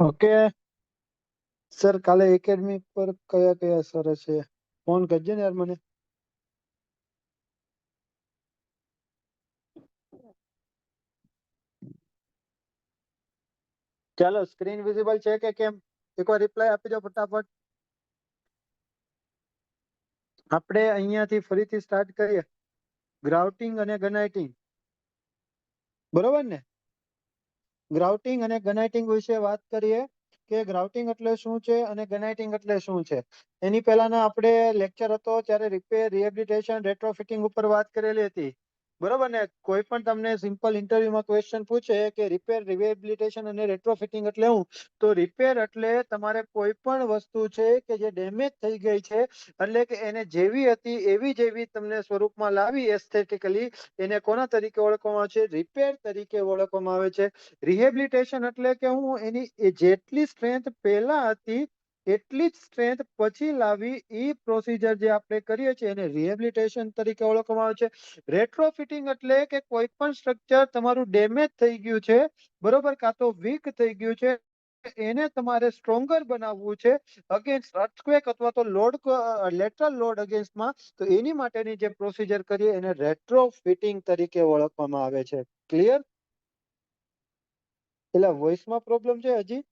Okay sir, કાલે academy પર કયા કયા સર હશે? ફોન કરજે ને યાર મને. ચાલો, સ્ક્રીન વિઝિબલ છે કે કેમ? એકવાર રિપ્લાય આપી દો ફટાફટ. આપણે અહીંયાથી ફરીથી સ્ટાર્ટ કરીએ. ગ્રાઉટિંગ અને ગનાઇટિંગ, બરોબર ને? ગ્રાઉટિંગ અને ગનાઇટિંગ વિશે વાત કરીએ કે ગ્રાઉટિંગ એટલે શું છે અને ગનાઇટિંગ એટલે શું છે. એની પહેલાના આપણે લેક્ચર હતો ત્યારે રિપેર, રિહેબિલિટેશન, રેટ્રોફિટિંગ ઉપર વાત કરેલી હતી, બરોબર ને? કોઈ પણ તમને સિમ્પલ ઇન્ટરવ્યુમાં ક્વેશ્ચન પૂછે કે રિપેર, રિહેબિલિટેશન અને રેટ્રોફિટિંગ એટલે શું, તો રિપેર એટલે તમારે કોઈ પણ વસ્તુ છે કે જે ડેમેજ થઈ ગઈ છે, એટલે કે એને જેવી હતી એવી જેવી તમને સ્વરૂપમાં લાવી એસ્થેટિકલી, એને કોના તરીકે ઓળખવામાં આવે છે? રિપેર તરીકે ઓળખવામાં આવે છે. રિહેબિલિટેશન એટલે કે હું એની જેટલી સ્ટ્રેન્થ પહેલા હતી એટલી જ સ્ટ્રેન્થ પછી લાવી, ઈ પ્રોસીજર જે આપણે કરીએ છીએ એને રિહેબિલિટેશન તરીકે ઓળખવામાં આવે છે. રેટ્રોફિટિંગ એટલે કે કોઈ પણ સ્ટ્રક્ચર તમારું ડેમેજ થઈ ગયું છે, બરોબર, કાં તો વીક થઈ ગયું છે, એને તમારે સ્ટ્રોંગર બનાવવું છે અગેન્સ્ટ અર્થક્વેક અથવા તો લેટરલ લોડ અગેન્સ્ટમાં, તો એની માટેની જે પ્રોસીજર કરીએ એને રેટ્રોફિટિંગ તરીકે ઓળખવામાં આવે છે. ક્લિયર? એટલે વોઇસમાં પ્રોબ્લેમ છે હજી?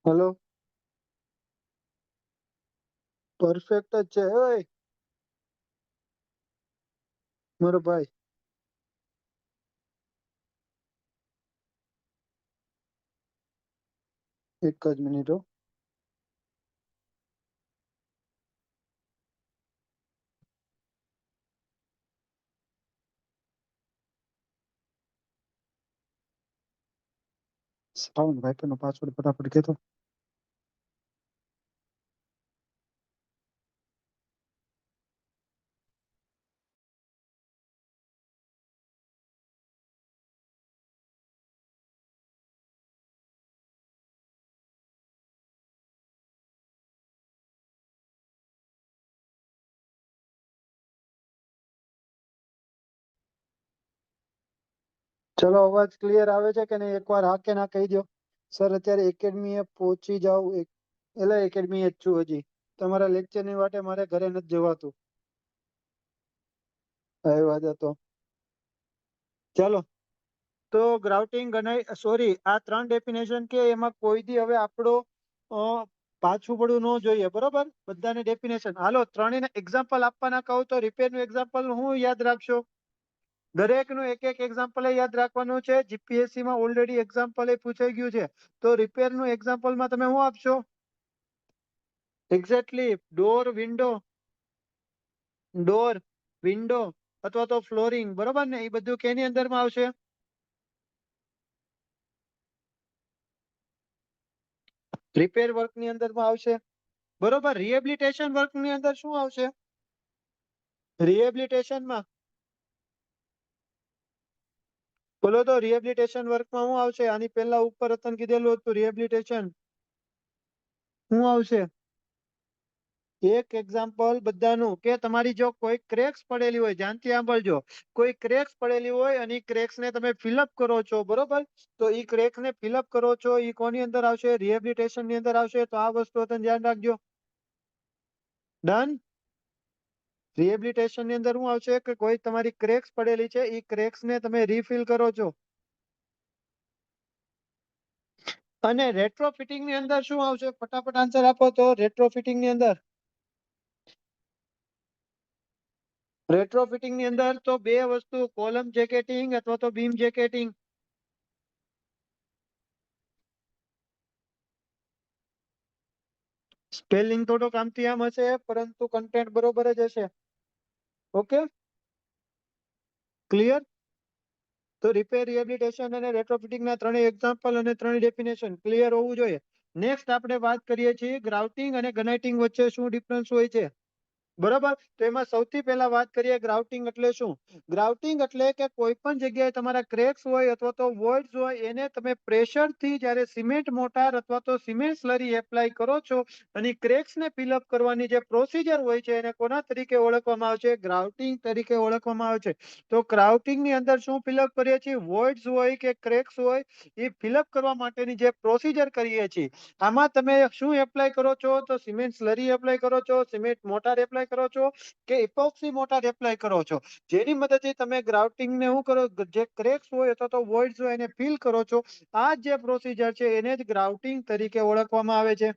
હેલો, પરફેક્ટ જ છે. ઓય મારો ભાઈ, એક જ મિનિટ હો. સાવન ભાઈ નો પાસવર્ડ ફટાફટ કહેતો. ચલો, અવાજ ક્લિયર આવે છે કે નહીં? એકવાર હા કે ના કહી દો. સર, અત્યારે એકેડમી એ પહોંચી જાવ. એટલે એકેડમી જ છું હજી. તમારા લેક્ચર ની વાટે મારે ઘરે નથી જવાતું. આવ્યા હતા તો ચાલો. તો ગ્રાઉટિંગ સોરી, આ 3 ડેફિનેશન કે એમાં કોઈ દી હવે આપણો પાછું પડવું ન જોઈએ, બરોબર? બધાને ડેફિનેશન હાલો. ત્રણેયને એક્ઝામ્પલ આપવાના કહું તો રિપેર નું એક્ઝામ્પલ હું યાદ રાખશો? દરેકનું એક એક એક્ઝામ્પલ યાદ રાખવાનું છે. જીપીએસસી માં ઓલરેડી એક્ઝામ્પલ પૂછાઈ ગયું છે, તો રિપેર નું એક્ઝામ્પલમાં તમે શું આપશો? એક્ઝેક્ટલી ડોર, વિન્ડો અથવા તો ફ્લોરિંગ, બરોબર ને? એ બધું કેની અંદરમાં આવશે? રિપેર વર્ક ની અંદરમાં આવશે, બરોબર. રિહેબિલિટેશન વર્ક ની અંદર શું આવશે? રિહેબિલિટેશનમાં બોલો તો, રિહેબિલિટેશન વર્કમાં શું આવશે? આની પહેલા ઉપર રતન કીધેલું હતું રિહેબિલિટેશન શું આવશે? એક એક્ઝામ્પલ બધાનું કે તમારી જો કોઈ ક્રેક્સ પડેલી હોય, ધ્યાનથી સાંભળજો, કોઈ ક્રેક્સ પડેલી હોય અને ક્રેક્સ ને તમે ફિલઅપ કરો છો, બરોબર, તો ઈ ક્રેક્સ ને ફિલઅપ કરો છો, ઈ કોની અંદર આવશે? રિહેબિલિટેશન ની અંદર આવશે. તો આ વસ્તુ તમે ધ્યાન રાખજો. ડન. રિહેબિલિટેશન ની અંદર શું આવશે કે કોઈ તમારી ક્રેક્સ પડેલી છે, ઈ ક્રેક્સ ને તમે રીફિલ કરો છો. અને રેટ્રોફિટિંગ ની અંદર શું આવશે? ફટાફટ આન્સર આપો તો. રેટ્રોફિટિંગ ની અંદર રેટ્રોફિટિંગ ની અંદર તો બે વસ્તુ, કોલમ જેકેટિંગ અથવા તો બીમ જેકેટિંગ. સ્પેલિંગ થોડોક આમથી આમ હશે, પરંતુ કન્ટેન્ટ બરોબર જ હશે. Okay, clear? તો રિપેર, રિહેબિલિટેશન અને રેટ્રોફિટિંગ ના ત્રણેય એક્ઝામ્પલ અને ત્રણેય ડેફિનેશન ક્લિયર હોવું જોઈએ. નેક્સ્ટ આપણે વાત કરીએ છીએ ગ્રાઉટિંગ અને ગનાઇટિંગ વચ્ચે શું ડિફરન્સ હોય છે. બરોબર. તો એમાં સૌથી પહેલા વાત કરીએ ગ્રાઉટિંગ એટલે શું. ગ્રાઉટિંગ એટલે કે કોઈ પણ જગ્યાએ તમારા ક્રેક્સ હોય અથવા તો વોઇડ્સ હોય એને તમે પ્રેશર થી જ્યારે સિમેન્ટ મોટાર અથવા તો સિમેન્ટ સ્લરી એપ્લાય કરો છો અને ક્રેક્સ ને ફિલઅપ કરવાની જે પ્રોસીજર હોય છે એને કોના તરીકે ઓળખવામાં આવે છે, ગ્રાઉટિંગ તરીકે ઓળખવામાં આવે છે. તો ગ્રાઉટિંગ ની અંદર શું ફિલઅપ કરીએ છીએ, વોઇડ્સ હોય કે ક્રેક્સ હોય એ ફિલઅપ કરવા માટેની જે પ્રોસીજર કરીએ છીએ આમાં તમે શું એપ્લાય કરો છો, તો સિમેન્ટ સ્લરી એપ્લાય કરો છો, સિમેન્ટ મોટાર એપ્લાય કરો છો કે ઇપોક્સી મોટાર એપ્લાય કરો છો. જેની મદદથી તમે ગ્રાઉટિંગ ને શું કરો, જે ક્રેક્સ હોય અથવા તો વોઇડ્સ હોય એને ફિલ કરો છો. આ જે પ્રોસીજર છે એને જ ગ્રાઉટિંગ તરીકે ઓળખવામાં આવે છે.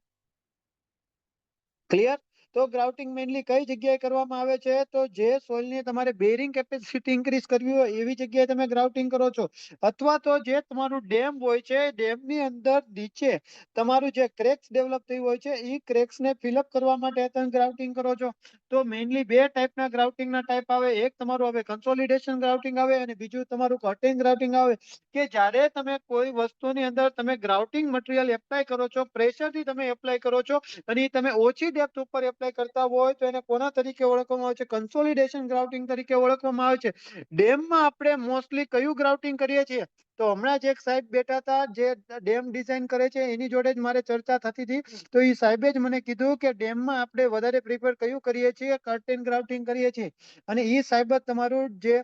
ક્લિયર. તો ગ્રાઉટિંગ મેઇનલી કઈ જગ્યાએ કરવામાં આવે છે, તો જે સોઇલની તમારે બેરિંગ કેપેસિટી ઇન્ક્રીઝ કરવી હોય એવી જગ્યાએ તમે ગ્રાઉટિંગ કરો છો, અથવા તો જે તમારું ડેમ હોય છે ડેમની અંદર નીચે તમારું જે ક્રેક્સ ડેવલપ થયું હોય છે એ ક્રેક્સ ને ફિલઅપ કરવા માટે તમે ગ્રાઉટિંગ કરો છો. તો મેઇનલી બે ટાઈપના ગ્રાઉટિંગના ટાઈપ આવે. એક તમારું હવે કન્સોલિડેશન ગ્રાઉટિંગ આવે અને બીજું તમારું કટિંગ ગ્રાઉટિંગ આવે. કે જ્યારે તમે કોઈ વસ્તુની અંદર તમે ગ્રાઉટિંગ મટીરિયલ એપ્લાય કરો છો, પ્રેશરથી તમે એપ્લાય કરો છો અને ઈ તમે ઓછી ડેપ્થ ઉપર એપ્લાય કરતા હોય તો એને કોના તરીકે ઓળખવામાં આવે છે, કન્સોલિડેશન ગ્રાઉટિંગ તરીકે ઓળખવામાં આવે છે. ડેમમાં આપણે મોસ્ટલી કયું ગ્રાઉટિંગ કરીએ છીએ, તો હમણાં જ એક સાહેબ બેઠા હતા જે ડેમ ડિઝાઇન કરે છે એની જોડે જ મારે ચર્ચા થતી હતી. તો એ સાહેબે જ મને કીધું કે ડેમમાં આપણે વધારે પ્રિફર કયું કરીએ છીએ, કર્ટેન ગ્રાઉટિંગ કરીએ છીએ. અને એ સાહેબ જ તમારું જે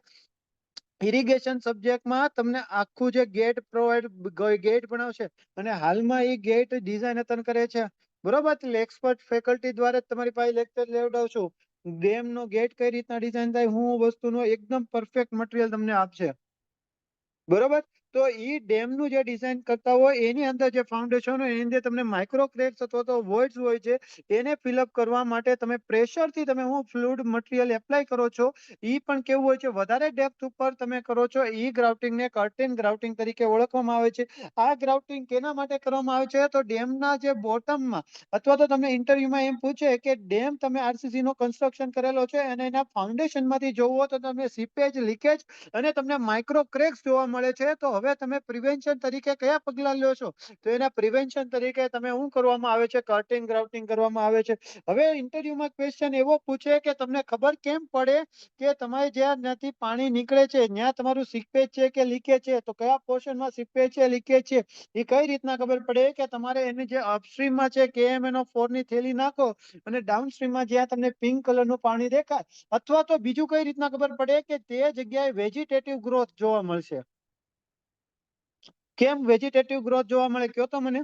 ઇરિગેશન સબ્જેક્ટમાં તમને આખું જે ગેટ ગેટ બનાવશે અને હાલમાં એ ગેટ ડિઝાઇન કરે છે. બરોબર. એટલે એક્સપર્ટ ફેકલ્ટી દ્વારા જ તમારી પાસે લેક્ચર લેવડાવશું. ડેમ નો ગેટ કઈ રીતના ડિઝાઇન થાય, હું વસ્તુનો એકદમ પરફેક્ટ મટીરિયલ તમને આપશે. બરોબર. તો ઈ ડેમનું જે ડિઝાઇન કરતા હોય એની અંદર જે ફાઉન્ડેશન હોય એની અંદર તમને માઇક્રો ક્રેક્સ અથવા તો વોઇડ્સ હોય છે એને ફિલઅપ કરવા માટે તમે પ્રેશરથી તમે હું ફ્લુઇડ મટીરિયલ એપ્લાય કરો છો. ઈ પણ કેવું હોય છે, વધારે ડેપ્થ ઉપર તમે કરો છો. ઈ ગ્રાઉટિંગને કર્ટેન ગ્રાઉટિંગ તરીકે ઓળખવામાં આવે છે. આ ગ્રાઉટિંગ કેના માટે કરવામાં આવે છે, તો ડેમના જે બોટમમાં અથવા તો તમને ઇન્ટરવ્યુમાં એમ પૂછે કે ડેમ તમે આરસીસી નો કન્સ્ટ્રક્શન કરેલો છે અને એના ફાઉન્ડેશન માંથી જોવો તો તમે સીપેજ, લીકેજ અને તમને માઇક્રો ક્રેક્સ જોવા મળે છે. તો હવે તમે પ્રિવેન્શન તરીકે કયા પગલા લ્યો છો, તો એના પ્રિવેન્શન તરીકે તમે શું કરવામાં આવે છે, કર્ટેન ગ્રાઉટિંગ કરવામાં આવે છે. હવે ઇન્ટરવ્યુમાં ક્વેશ્ચન એવો પૂછે કે તમને ખબર કેમ પડે કે તમારે જ્યાં ત્યાંથી પાણી નીકળે છે ત્યાં તમારું સીપેજ છે કે લીકેજ છે, તો કયા પોર્શનમાં સીપેજ છે, લીકેજ છે એ કઈ રીતના ખબર પડે, કે તમારે એની જે અપસ્ટ્રીમમાં છે KMNO4 ની થેલી નાખો અને ડાઉનસ્ટ્રીમમાં જ્યાં તમને પિંક કલરનું પાણી દેખાય, અથવા તો બીજું કઈ રીતના ખબર પડે કે તે જગ્યાએ વેજીટેટિવ ગ્રોથ જોવા મળશે. કેમ વેજીટેટિવ ગ્રોથ જોવા મળે, કયો તો મને.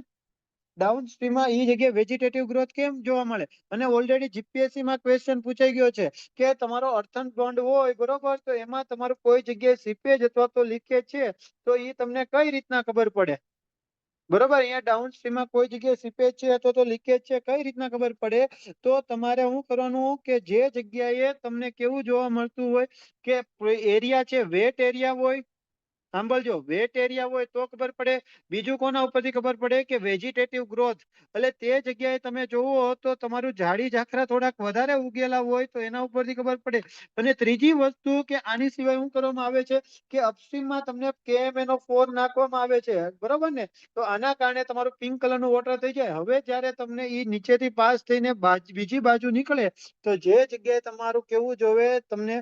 ડાઉનસ્ટ્રીમમાં એ જગ્યાએ વેજીટેટિવ ગ્રોથ કેમ જોવા મળે, અને ઓલરેડી જીપીએસસી માં ક્વેશ્ચન પૂછાઈ ગયો છે કે તમારો અર્થન બોન્ડ હોય બરોબર, તો એમાં તમારું કોઈ જગ્યાએ સીપેજ અથવા તો લીકેજ છે તો એ તમને કઈ રીતના ખબર પડે. બરોબર. અહીંયા ડાઉનસ્ટ્રીમમાં કોઈ જગ્યાએ સીપેજ છે અથવા તો લીકેજ છે, કઈ રીતના ખબર પડે, તો તમારે શું કરવાનું કે જે જગ્યાએ તમને કેવું જોવા મળતું હોય કે એરિયા છે વેટ એરિયા હોય, સાંભળજો, વેટ એરિયા હોય તો ખબર પડે. બીજું કોના ઉપરથી ખબર પડે કે વેજીટેટિવ ગ્રોથ, એટલે તે જગ્યાએ તમે જોવો તો તમારું ઝાડી ઝાખરા થોડાક વધારે ઉગેલા હોય તો એના ઉપરથી ખબર પડે. અને ત્રીજી વસ્તુ કે આની સિવાય શું કરવામાં આવે છે કે અપસ્ટ્રીમમાં તમને KMNO4 નાખવામાં આવે છે, બરોબર ને. તો આના કારણે તમારું પિંક કલરનું વોટર થઈ જાય. હવે જ્યારે તમને ઈ નીચેથી પાસ થઈને બીજી બાજુ નીકળે તો જે જગ્યાએ તમારું કેવું જોવે, તમને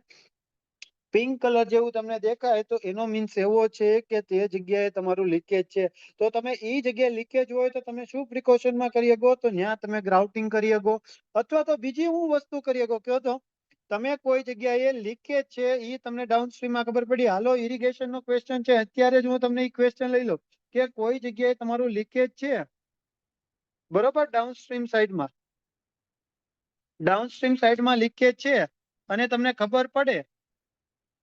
પિંક કલર જેવું તમને દેખાય તો એનો મીન્સ એવો છે કે તે જગ્યાએ તમારું લીકેજ છે. તો તમે ઈ જગ્યાએ લીકેજ હોય તો તમે શું પ્રિકોશનમાં કરી શકો, તો ત્યાં તમે ગ્રાઉટિંગ કરી શકો. અથવા તો બીજી હું વસ્તુ કરી શકો, કયો તો તમે કોઈ જગ્યાએ લીકેજ છે ઈ તમને ડાઉનસ્ટ્રીમમાં ખબર પડી. હાલો ઇરિગેશન નો ક્વેશ્ચન છે, અત્યારે જ હું તમને ઈ ક્વેશ્ચન લઈ લઉં કે કોઈ જગ્યાએ તમારું લીકેજ છે બરોબર, ડાઉનસ્ટ્રીમ સાઈડમાં લીકેજ છે અને તમને ખબર પડે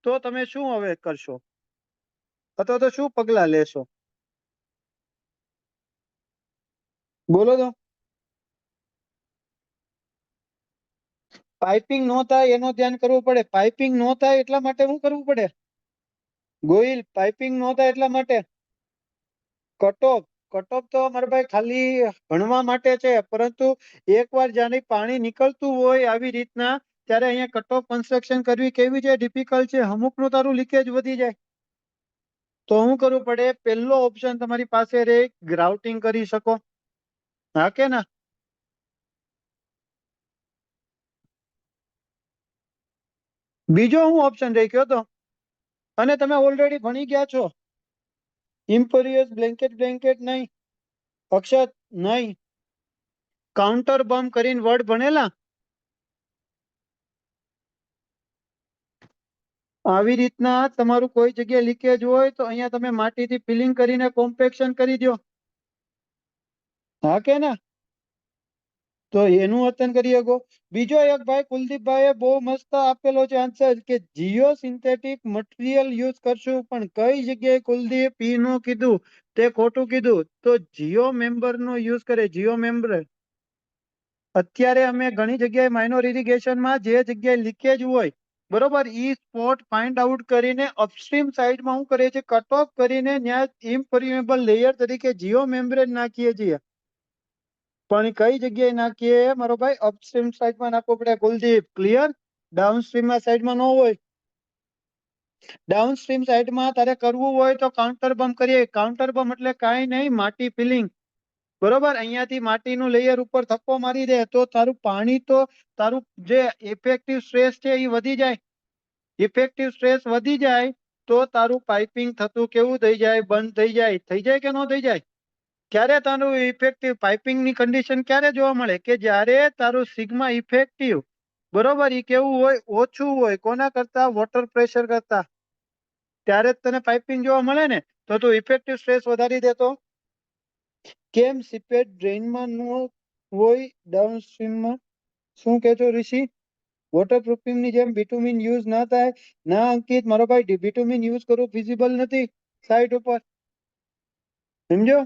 તો તમે શું હવે કરશો, અથવા તો શું પગલા લેશો, બોલો તો. પાઇપિંગ નો થાય એનું ધ્યાન કરવું પડે. પાઇપિંગ નો થાય એટલા માટે શું કરવું પડે, ગોહિલ, પાઇપિંગ નો થાય એટલા માટે કટઓફ. કટઓફ તો મારા ભાઈ ખાલી ભણવા માટે છે, પરંતુ એકવાર જ્યારે પાણી નીકળતું હોય આવી રીતના ત્યારે અહીંયા કટઓફ કન્સ્ટ્રક્શન કરવી કેવી છે, ડિફિકલ્ટ છે. અમુકનું તારું લીકેજ વધી જાય તો શું કરવું પડે, પહેલો ઓપ્શન તમારી પાસે રે ગ્રાઉટિંગ કરી શકો. હા કે ના. બીજો હું ઓપ્શન રહી ગયો તો, અને તમે ઓલરેડી ભણી ગયા છો. ઇમ્પેરિયસ બ્લેન્કેટ બ્લેન્કેટ નહીં, અક્ષત નહીં, કાઉન્ટર બમ કરીને વર્ડ ભણેલા. આવી રીતના તમારું કોઈ જગ્યાએ લીકેજ હોય તો અહીંયા તમે માટીથી ફિલિંગ કરીને કોમ્પેક્શન કરી દો. હા કે ના? તો એનું વર્તન કરી શકો. બીજો એક ભાઈ કુલદીપભાઈએ બહુ મસ્ત આપેલો છે આન્સર કે જીઓ સિન્થેટિક મટીરિયલ યુઝ કરશું, પણ કઈ જગ્યાએ કુલદીપ ઈ નો કીધું, તે ખોટું કીધું. તો જીઓ મેમ્બર નો યુઝ કરે, જીઓ મેમ્બર. અત્યારે અમે ઘણી જગ્યાએ માઇનોર ઇરિગેશનમાં જે જગ્યાએ લીકેજ હોય, બરોબર, ઈ સ્પોટ ફાઇન્ડ આઉટ કરીને અપસ્ટ્રીમ સાઈડમાં શું કરે છે, કટ ઓફ કરીને ત્યાં ઇમ્પરિમેબલ લેયર તરીકે જીઓ મેમ્બ્રેન નાખીએ છીએ. પણ કઈ જગ્યાએ નાખીએ મારો ભાઈ? અપસ્ટ્રીમ સાઈડમાં નાખવું પડે. કુલદીપ ક્લિયર? ડાઉનસ્ટ્રીમ સાઈડમાં ન હોય. ડાઉનસ્ટ્રીમ સાઈડમાં તારે કરવું હોય તો કાઉન્ટર બમ કરીએ. કાઉન્ટર બમ એટલે કાંઈ નહીં, માટી ફિલિંગ. બરોબર, અહીંયાથી માટીનું લેયર ઉપર થપ્પો મારી દે તો તારું પાણી તો તારું જે ઇફેક્ટિવ સ્ટ્રેસ છે એ વધી જાય. ઇફેક્ટિવ સ્ટ્રેસ વધી જાય તો તારું પાઇપિંગ થતું કેવું થઈ જાય? બંધ થઈ જાય. થઈ જાય કે ન થઈ જાય? ક્યારે તારું ઇફેક્ટિવ પાઇપિંગની કન્ડિશન ક્યારે જોવા મળે? કે જ્યારે તારું સિગ્મા ઇફેક્ટિવ, બરોબર, એ કેવું હોય? ઓછું હોય. કોના કરતા? વોટર પ્રેશર કરતા. ત્યારે જ તને પાઇપિંગ જોવા મળે ને. તો તું ઇફેક્ટિવ સ્ટ્રેસ વધારી દેતો. કેમ સીપેટ ડ્રેઇનમાં નો હોય, ડાઉનસ્ટ્રીમમાં? શું કહે છો ઋષિ? વોટરપ્રૂફિંગ ની જેમ બિટુમિન યુઝ ના થાય? ના અંકિત મારો ભાઈ, બિટુમિન યુઝ કરવું ફિઝિબલ નથી સાઇટ ઉપર. સમજો?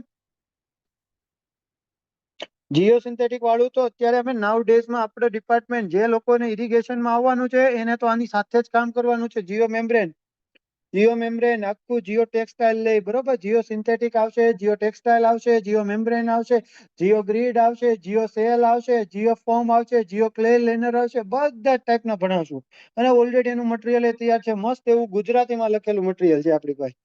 જીઓ સિન્થેટિક વાળું તો અત્યારે અમે નાવ ડેઝમાં આપણે ડિપાર્ટમેન્ટ જે લોકોને ઇરિગેશનમાં આવવાનું છે એને તો આની સાથે જ કામ કરવાનું છે. જીઓ મેમ્બ્રેન, જીઓ મેમ્બ્રેન આખું જીઓ ટેક્સટાઇલ લઈ, બરોબર. જીઓ સિન્થેટિક આવશે, જીઓ ટેક્સટાઇલ આવશે, જીઓ મેમ્બ્રેન આવશે, જીઓ ગ્રીડ આવશે, જીઓ સેલ આવશે, જીઓ ફોર્મ આવશે, જીઓ ક્લે લેનર આવશે. બધા ટાઈપના ભણાવશું. અને ઓલરેડી એનું મટીરિયલ એ તૈયાર છે. મસ્ત એવું ગુજરાતીમાં લખેલું મટીરિયલ છે આપણી પાસે,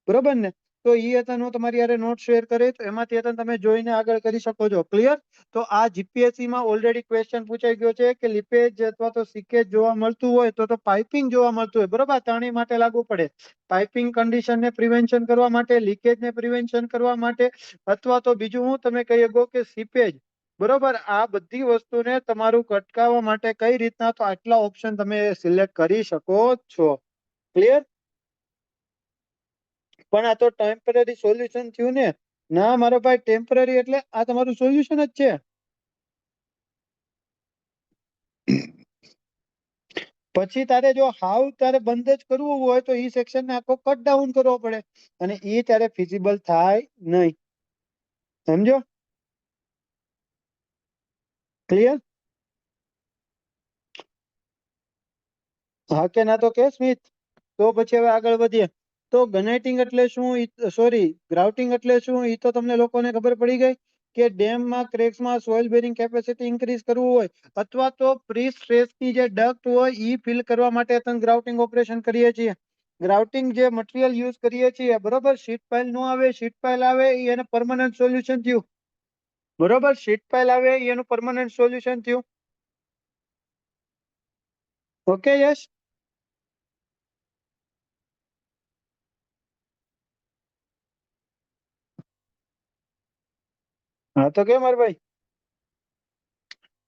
બરોબર ને? તો એ હતા હું તમારી યારે નોટ શેર કરીશ, એમાંથી હતા તમે જોઈને આગળ કરી શકો છો. ક્લિયર? તો આ જીપીએસસી માં ઓલરેડી ક્વેશ્ચન પૂછાઈ ગયો છે કે લીપેજ અથવા તો સીકેજ જોવા મળતું હોય તો પાઇપિંગ જોવા મળતું હોય, બરોબર, ત્રણેય માટે લાગુ પડે. પાઇપિંગ કન્ડિશન ને પ્રિવેન્શન કરવા માટે, લીકેજ ને પ્રિવેન્શન કરવા માટે, અથવા તો બીજું હું તમે કહી શકો કે સીપેજ, બરોબર. આ બધી વસ્તુને તમારું અટકાવવા માટે કઈ રીતના, તો આટલા ઓપ્શન તમે સિલેક્ટ કરી શકો છો. ક્લિયર? પણ આ તો ટેમ્પરરી સોલ્યુશન થયું ને. ના મારો ભાઈ, ટેમ્પરરી એટલે આ તમારું સોલ્યુશન જ છે. પછી તારે જો હાવ તારે બંધ જ કરવું હોય તો ઈ સેક્શન ને આખો કટ ડાઉન કરવો પડે, અને એ ત્યારે ફિઝિબલ થાય નહીં. સમજો? ક્લિયર? હા કે ના? તો કે સ્મિત. તો પછી હવે આગળ વધીએ. તો ગનેટિંગ એટલે શું? સોરી, ગ્રાઉટિંગ એટલે શું? એ તો તમને લોકોને ખબર પડી ગઈ કે ડેમમાં ક્રેક્સમાં સોઇલ બેરિંગ કેપેસિટી ઇન્ક્રીઝ કરવું હોય, અથવા તો પ્રી સ્ટ્રેસની જે ડક્ટ હોય ઈ ફિલ કરવા માટે તમે ગ્રાઉટિંગ ઓપરેશન કરીએ છીએ. ગ્રાઉટિંગ જે મટીરિયલ યુઝ કરીએ છીએ, બરોબર, શીટ પાઇલ નો આવે, શીટ પાઇલ આવે એ એને પરમનન્ટ સોલ્યુશન થયું, બરોબર. શીટ પાઇલ આવે એ એનું પરમનન્ટ સોલ્યુશન થયું. Okay yes? હા તો કે માર ભાઈ.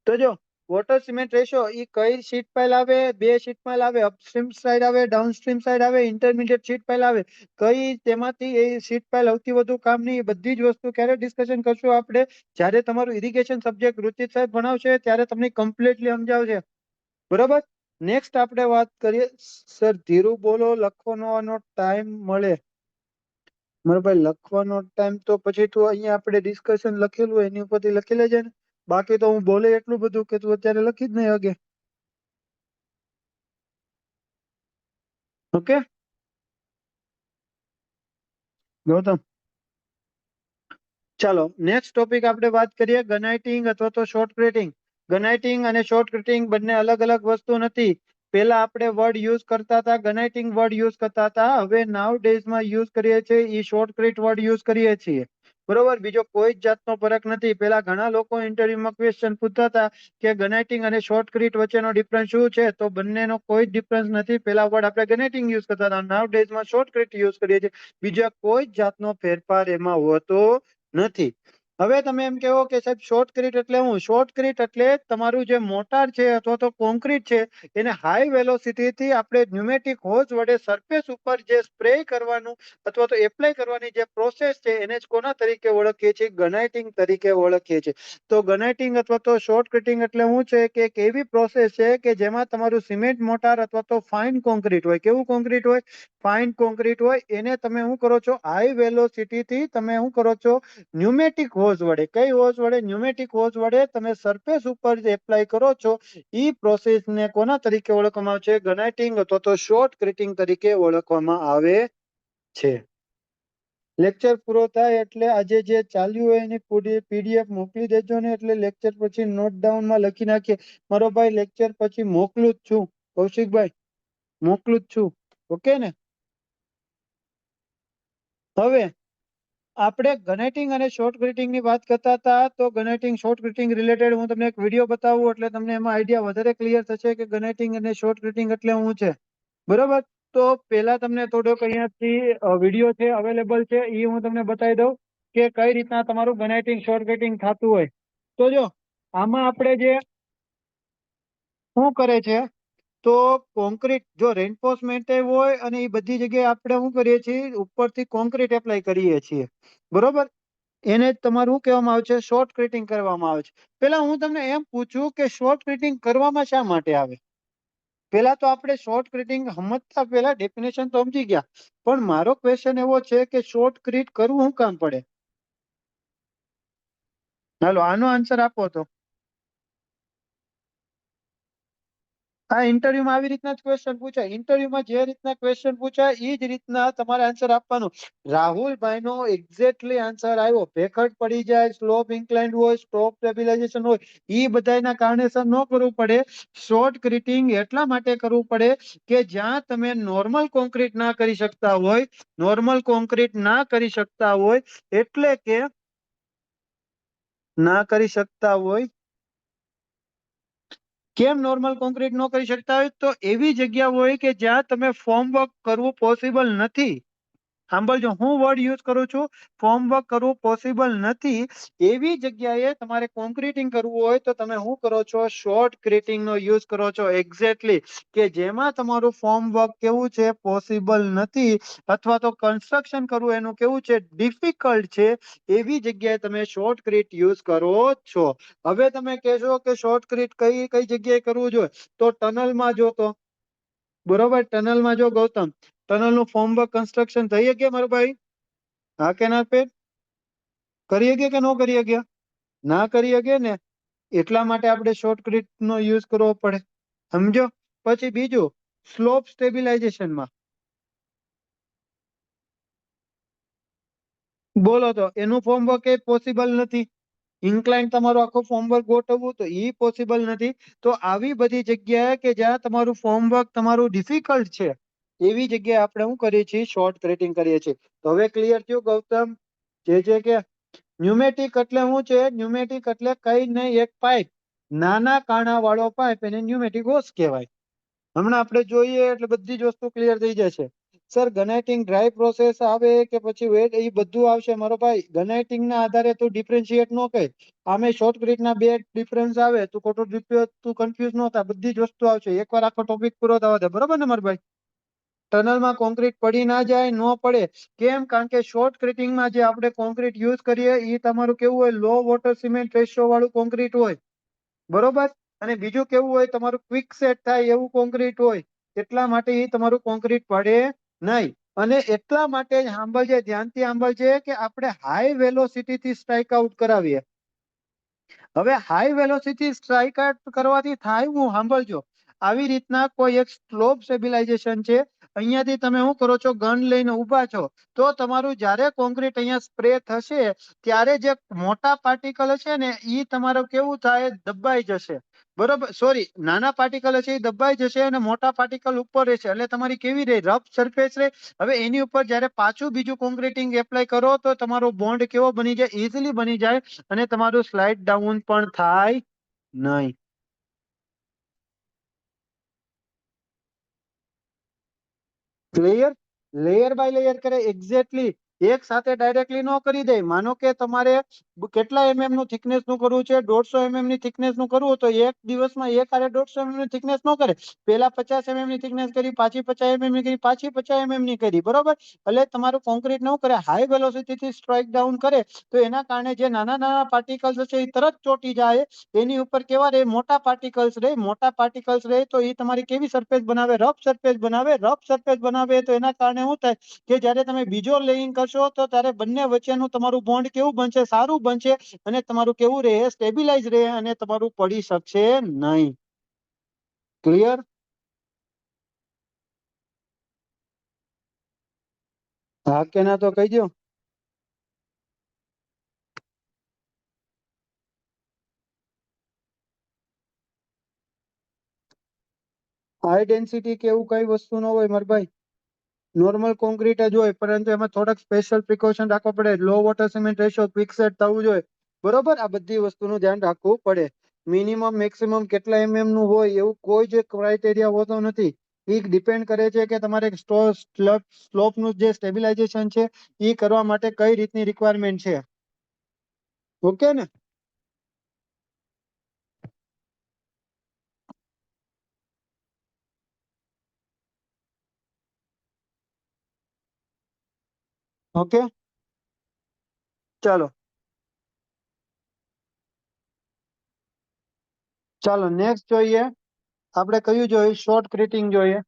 તો જો વોટર સિમેન્ટ રેશિયો ઈ કઈ શીટ પાઇલ આવે? બે શીટ પાઇલ આવે, અપસ્ટ્રીમ સાઈડ આવે, ડાઉનસ્ટ્રીમ સાઈડ આવે, ઇન્ટરમીડિયેટ શીટ પાઇલ આવે. કઈ તેમાંથી એ શીટ પાઇલ સૌથી વધુ કામની? એ બધી જ વસ્તુ ક્યારે ડિસ્કશન કરશું આપણે? જ્યારે તમારું ઇરિગેશન સબ્જેક્ટ રુચિત સાહેબ ભણાવશે ત્યારે તમને કમ્પ્લીટલી સમજાવશે, બરોબર. નેક્સ્ટ આપણે વાત કરીએ. સર ધીરુ બોલો, લખવાનો ટાઈમ મળે. મારો ભાઈ, લખવાનો ટાઈમ તો પછી તું અહીંયા આપણે ડિસ્કશન લખેલું હોય એની ઉપરથી લખી લેજે ને. બાકી તો હું બોલે એટલું બધું કે તું અત્યારે લખી જ નહીં હગે. ઓકે ગૌતમ? ચાલો નેક્સ્ટ ટોપિક આપણે વાત કરીએ, ગનાઇટિંગ અથવા તો શોર્ટકટિંગ. ગનાઇટિંગ અને શોર્ટકટિંગ બંને અલગ અલગ વસ્તુ નથી. પેલા આપણે વર્ડ યુઝ કરતા હતા, ગનાઇટિંગ વર્ડ યુઝ કરતા હતા. હવે નાવ ડેઝમાં યુઝ કરીએ છીએ એ શોર્ટકટ વર્ડ યુઝ કરીએ છીએ. બરોબર, બીજો કોઈ જ જાતનો ફરક નથી. પેલા ઘણા લોકો ઇન્ટરવ્યુમાં ક્વેશ્ચન પૂછતા હતા કે ગનાઇટિંગ અને શોર્ટક્રિટ વચ્ચેનો ડિફરન્સ શું છે, તો બંનેનો કોઈ જ ડિફરન્સ નથી. પેલા વર્ડ આપણે ગનાઇટિંગ યુઝ કરતા હતા, નાવ ડેઝમાં શોર્ટક્રિટ યુઝ કરીએ છીએ. બીજા કોઈ જ જાતનો ફેરફાર એમાં હોતો નથી. હવે તમે એમ કહો કે સાહેબ શોર્ટક્રિટ એટલે હું? શોર્ટક્રિટ એટલે તમારું જે મોટાર છે અથવા તો કોન્ક્રીટ છે એને હાઈ વેલોસિટીથી આપણે ન્યુમેટિક હોઝ વડે સરફેસ ઉપર જે સ્પ્રે કરવાનું અથવા તો એપ્લાય કરવાની જે પ્રોસેસ છે એને જ કોના તરીકે ઓળખીએ છીએ? ગનાઇટિંગ તરીકે ઓળખીએ છીએ. તો ગનાઇટિંગ અથવા તો શોર્ટકટિંગ એટલે શું છે કે એક એવી પ્રોસેસ છે કે જેમાં તમારું સિમેન્ટ મોટાર અથવા તો ફાઇન કોન્ક્રીટ હોય. કેવું કોન્ક્રીટ હોય? ફાઇન કોન્ક્રીટ હોય. એને તમે શું કરો છો? હાઈ વેલોસિટીથી તમે શું કરો છો? ન્યુમેટિક હોઝ વડે. કઈ હોઝ વડે? ન્યુમેટિક હોઝ વડે તમે સરફેસ ઉપર જે એપ્લાય કરો છો એ પ્રોસેસને કોના તરીકે ઓળખવામાં આવે છે? ગનાઇટિંગ અથવા તો શોર્ટકટિંગ તરીકે ઓળખવામાં આવે છે. લેક્ચર પૂરો થાય એટલે આજે જે ચાલ્યું હોય એની પીડીએફ મોકલી દેજો ને, એટલે લેક્ચર પછી નોટ ડાઉનમાં લખી નાખીએ. મારો ભાઈ લેક્ચર પછી મોકલું જ છું, કૌશિકભાઈ મોકલું જ છું. ઓકે ને? હવે આપણે ગનેટિંગ અને શોર્ટ ગ્રીટિંગ ની વાત કરતા હતા, તો ગનેટિંગ શોર્ટ ગ્રીટિંગ રિલેટેડ હું તમને એક વિડીયો બતાવું એટલે તમને એમાં આઈડિયા વધારે ક્લિયર થશે કે ગનેટિંગ અને શોર્ટ ગ્રીટિંગ એટલે શું છે. બરોબર, તો પેલા તમને થોડોક અહીંયાથી વિડીયો છે અવેલેબલ છે, એ હું તમને બતાવી દઉં કે કઈ રીતના તમારું ગનાઇટિંગ શોર્ટ ગ્રીટિંગ થતું હોય. તો જો આમાં આપણે જે શું કરે છે, તો કોન્ક્રીટ જો રેન્ફોર્સમેન્ટ હોય અને એ બધી જગ્યાએ આપણે શું કરીએ છીએ? ઉપરથી કોન્ક્રીટ એપ્લાય કરીએ છીએ. બરોબર, એને જ તમારું શું કહેવામાં આવે છે? શોર્ટ ક્રિટિંગ કરવામાં આવે છે. પેલા હું તમને એમ પૂછું કે શોર્ટ ક્રિટિંગ કરવામાં શા માટે આવે? પેલા તો આપણે શોર્ટ ક્રિટિંગ સમજતા પેલા ડેફિનેશન તો સમજી ગયા, પણ મારો ક્વેશ્ચન એવો છે કે શોર્ટ ક્રિટ કરવું શું કામ પડે? હાલો આનો આન્સર આપો તો. આ ઇન્ટરવ્યુમાં આવી રીતના જ ક્વેશ્ચન પૂછાય. ઇન્ટરવ્યુમાં જે રીતના ક્વેશ્ચન પૂછાય એ જ રીતના તમારે આન્સર આપવાનું. રાહુલભાઈ નો એક્ઝેક્ટલી આન્સર આવ્યો. ભેખડ પડી જાય, સ્લોપ ઇન્ક્લાઇન્ડ હોય, સ્ટોપ સ્ટેબિલાઇઝેશન હોય, એ બધાના કારણે સર ન કરવું પડે. શોર્ટ ક્રિટિંગ એટલા માટે કરવું પડે કે જ્યાં તમે નોર્મલ કોન્ક્રીટ ના કરી શકતા હોય, નોર્મલ કોન્ક્રીટ ના કરી શકતા હોય એટલે કે ના કરી શકતા હોય. કેમ નોર્મલ કોન્ક્રીટ ન કરી શકતા હોય? તો એવી જગ્યા હોય કે જ્યાં તમે ફોર્મ વર્ક કરવું પોસિબલ નથી. સાંભળજો, હું વર્ડ યુઝ કરું છું, ફોર્મ વર્ક કરવું પોસિબલ નથી. એવી જગ્યાએ તમારે કોન્ક્રીટિંગ કરવું હોય તો તમે શું કરો છો? શોર્ટ ક્રિટિંગ નો યુઝ કરો છો. એક્ઝેક્ટલી કે જેમાં તમારું ફોર્મ વર્ક કેવું છે? પોસિબલ નથી, અથવા તો કન્સ્ટ્રક્શન કરવું એનું કેવું છે? ડિફિકલ્ટ છે. એવી જગ્યાએ તમે શોર્ટ ક્રિટ યુઝ કરો છો. હવે તમે કહેશો કે શોર્ટ ક્રિટ કઈ કઈ જગ્યાએ કરવું જોઈએ? તો ટનલમાં જો તો બરોબર, ટનલમાં જો ગૌતમ, ટનલ નું ફોર્મ વર્ક કન્સ્ટ્રક્શન થઈ શકે મારો ભાઈ? હા કે ના? કરી શકે કે ન કરી શકે? ના કરી શકે ને, એટલા માટે આપણે શોર્ટકટ નો યુઝ કરવો પડે. સમજો? પછી બીજું, સ્લોપ સ્ટેબિલાઇઝેશનમાં બોલો તો એનું ફોર્મવર્ક એ પોસિબલ નથી. ઇન્ક્લાઇન તમારું આખું ફોર્મવર્ક ગોઠવવું તો એ પોસિબલ નથી. તો આવી બધી જગ્યાએ કે જ્યાં તમારું ફોર્મવર્ક તમારું ડિફિકલ્ટ છે એવી જગ્યાએ આપણે શું કરીએ છીએ? શોર્ટ ક્રિટિંગ કરીએ છીએ. તો હવે ક્લિયર થયું ગૌતમ? જે કે ન્યુમેટિક એટલે શું છે? ન્યુમેટિક એટલે કઈ નહીં, એક પાઇપ, નાના કાણા વાળો પાઇપ, એને ન્યુમેટિક હોઝ કહેવાય. હમણાં આપણે જોઈએ એટલે બધી જ વસ્તુ ક્લિયર થઈ જશે. સર ગનાઇટિંગ ડ્રાય પ્રોસેસ આવે કે પછી વેટ, એ બધું આવશે મારો ભાઈ. ગનાઇટિંગ ના આધારે તું ડિફરન્શિએટ ન કહે. આમે શોર્ટકટ ના બે ડિફરન્સ આવે, તું ખોટો તું કન્ફ્યુઝ ન થાય. બધી જ વસ્તુ આવશે. એકવાર આખો ટોપિક પૂરો થવા દે. બરોબર ને મારા ભાઈ? ટનલમાં કોન્ક્રીટ પડી ના જાય, ન પડે. કેમ? કારણ કે શોર્ટ ક્રિટિંગમાં જે આપણે કોન્ક્રીટ યુઝ કરીએ એ તમારું કેવું હોય? લો વોટર સિમેન્ટ રેશિયો વાળું કોન્ક્રીટ હોય. બરોબર, અને બીજું કેવું હોય? તમારું ક્વિક સેટ થાય એવું કોન્ક્રીટ હોય. એટલા માટે એ તમારું કોન્ક્રીટ પડે નહીં. અને એટલા માટે જ સાંભળજે, ધ્યાનથી સાંભળજે, કે આપણે હાઈ વેલોસિટી થી સ્ટ્રાઇક આઉટ કરાવીએ. હવે હાઈ વેલોસિટી સ્ટ્રાઇક આઉટ કરવાથી થાય હું? સાંભળજો, આવી રીતના કોઈ એક સ્લોપ સ્ટેબિલાઇઝેશન છે, અહીંયાથી તમે શું કરો છો, ગન લઈને ઉભા છો, તો તમારું જ્યારે કોન્ક્રીટ અહીંયા સ્પ્રે થશે ત્યારે જે મોટા પાર્ટિકલ હશે ને એ તમારું કેવું થાય, દબાઈ જશે. બરોબર, સોરી, નાના પાર્ટિકલ હશે એ દબાઈ જશે અને મોટા પાર્ટિકલ ઉપર રહેશે, એટલે તમારી કેવી રહે, રફ સરફેસ રહે. હવે એની ઉપર જ્યારે પાછું બીજું કોન્ક્રીટિંગ એપ્લાય કરો તો તમારો બોન્ડ કેવો બની જાય, ઇઝીલી બની જાય અને તમારું સ્લાઇડ ડાઉન પણ થાય નહીં. ક્લિયર? લેયર બાય લેયર કરે, એક્ઝેક્ટલી એક સાથે ડાયરેક્ટલી નો કરી દે. માનો કે તમારે કેટલા નું થિકનેસ નું કરવું છે, 150 ની થિકનેસ નું કરવું, તો એક દિવસમાં એક હારે 150 ની થિકનેસ નો કરે. પેલા 50 ની થિકનેસ કરી, પાછી 50 ની કરી, પાછી 50 ની કરી, બરોબર. એટલે તમારું કોન્ક્રીટ નું કરે, હાઈ વેલોસિટી થી સ્ટ્રાઇક ડાઉન કરે, તો એના કારણે જે નાના નાના પાર્ટિકલ્સ છે એ તરત ચોટી જાય. એની ઉપર કેવા રહે, મોટા પાર્ટિકલ્સ રહે. મોટા પાર્ટિકલ્સ રહે તો એ તમારી કેવી સરફેસ બનાવે, રફ સરફેસ બનાવે. રફ સરફેસ બનાવે તો એના કારણે શું થાય કે જ્યારે તમે બીજો લેયિંગ કરશો તો ત્યારે બંને વચ્ચેનું તમારું બોન્ડ કેવું બનશે, સારું બનશે અને તમારું કેવું રહે, સ્ટેબિલાઈઝ રહે અને તમારું પડી શકશે નહીં. ક્લિયર? હા કે ના તો કહી દો. હાઈ ડેન્સિટી કે એવું કઈ વસ્તુ ન હોય મારા ભાઈ. નોર્મલ કોન્ક્રીટ જ હોય, પરંતુ એમાં થોડાક સ્પેશિયલ પ્રિકોશન રાખવા પડે. લો વોટર સિમેન્ટ રેશિયો ક્વિકસેટ થવું જોઈએ, બરોબર. આ બધી વસ્તુનું ધ્યાન રાખવું પડે. મિનિમમ મેક્સિમમ કેટલા નું હોય એવું કોઈ જ ક્રાઇટેરિયા હોતો નથી. એ ડિપેન્ડ કરે છે કે તમારે સ્લોપ નું જે સ્ટેબિલાઇઝેશન છે એ કરવા માટે કઈ રીતની રિક્વાયરમેન્ટ છે. ઓકે ને? ઓકે, ચાલો. ચાલો નેક્સ્ટ જોઈએ. આપણે કયું જોઈએ? શોર્ટ ક્રિટિંગ જોઈએ.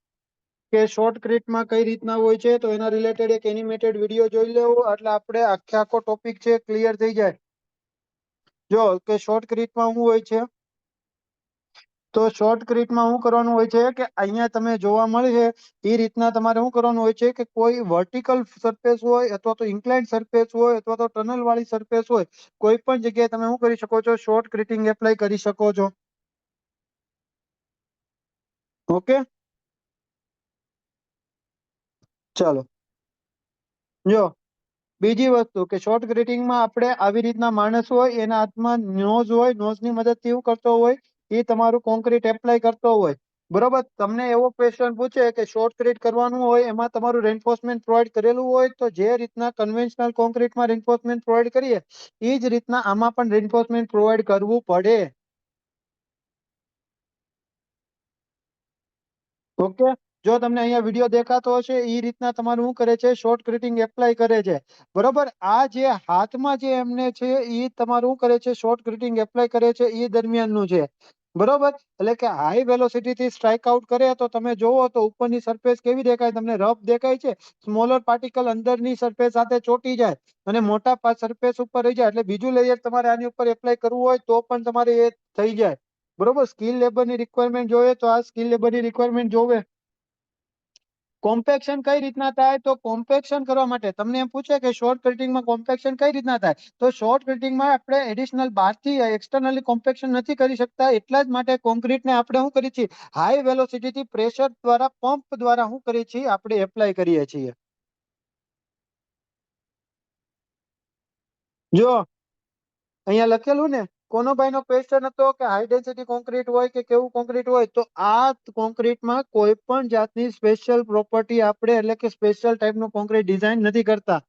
કે શોર્ટ ક્રિટમાં કઈ રીતના હોય છે, તો એના રિલેટેડ એક એનિમેટેડ વિડીયો જોઈ લેવું એટલે આપણે આખે આખો ટોપિક છે ક્લિયર થઈ જાય. જો કે શોર્ટ ક્રિટમાં શું હોય છે, તો શોર્ટ ક્રિટમાં શું કરવાનું હોય છે કે અહીંયા તમે જોવા મળે છે એ રીતના તમારે શું કરવાનું હોય છે કે કોઈ વર્ટિકલ સરફેસ હોય અથવા તો ઇન્ક્લાઇન સરફેસ હોય અથવા તો ટનલ વાળી સરફેસ હોય, કોઈ પણ જગ્યાએ તમે શું કરી શકો છો, શોર્ટ ક્રિટિંગ એપ્લાય કરી શકો છો. ઓકે, ચાલો. જો બીજી વસ્તુ કે શોર્ટ ગ્રીટિંગમાં આપણે આવી રીતના માણસ હોય, એના હાથમાં નોઝ હોય, નોઝની મદદથી એવું કરતો હોય, એ તમારું કોન્ક્રીટ એપ્લાય કરતો હોય, બરોબર. તમને એવો ક્વેશ્ચન પૂછે કે શોર્ટ ક્રીટ કરવાનું હોય, એમાં તમારું રેન્ફોર્સમેન્ટ પ્રોવાઈડ કરેલું હોય, તો જે રીતના કન્વેન્શનલ કોન્ક્રીટમાં રેન્ફોર્સમેન્ટ પ્રોવાઈડ કરીએ એ જ રીતના આમાં પણ રેન્ફોર્સમેન્ટ પ્રોવાઈડ કરવું પડે. ઓકે, જો તમને અહીંયા વિડીયો દેખાતો હશે એ રીતના તમારું શું કરે છે, શોર્ટ ક્રિટિંગ એપ્લાય કરે છે, બરોબર. આ જે હાથમાં જે એમને છે એ તમારું શું કરે છે, શોર્ટ ક્રિટિંગ એપ્લાય કરે છે એ દરમિયાનનું છે, બરોબર. એટલે કે હાઈ વેલોસિટી થી સ્ટ્રાઇક આઉટ કરે તો તમે જોવો તો ઉપરની સરફેસ કેવી દેખાય, તમને રફ દેખાય છે. સ્મોલર પાર્ટિકલ અંદરની સરફેસ સાથે ચોટી જાય અને મોટા સરફેસ ઉપર રહી જાય, એટલે બીજું લેયર તમારે આની ઉપર એપ્લાય કરવું હોય તો પણ તમારે એ થઈ જાય, બરોબર. સ્કિલ લેબરની રિક્વાયરમેન્ટ જોઈએ તો આ સ્કિલ લેબરની રિક્વાયરમેન્ટ જોવે. કોમ્પેક્શન કઈ રીતના થાય, તો કોમ્પેક્શન કરવા માટે તમને એમ પૂછે કે શોર્ટ કટિંગમાં કોમ્પેક્શન કઈ રીતના થાય, તો શોર્ટ કટિંગમાં આપણે એડિશનલ બહારથી એક્સટર્નલી કોમ્પેક્શન નથી કરી શકતા. એટલા જ માટે કોન્ક્રીટને આપણે શું કરીએ છીએ, હાઈ વેલોસિટીથી પ્રેશર દ્વારા, પંપ દ્વારા શું કરીએ છીએ, આપણે એપ્લાય કરીએ છીએ. જો અહીંયા લખેલું ને, કોનો ભાઈનો ક્વેશ્ચન હતો કે હાઈ ડેન્સિટી કોન્ક્રીટ હોય કે કેવું કોન્ક્રીટ હોય, તો આ કોન્ક્રીટમાં કોઈ પણ જાતની સ્પેશિયલ પ્રોપર્ટી આપણે એટલે કે સ્પેશિયલ ટાઈપનું કોન્ક્રીટ ડિઝાઇન નથી કરતા.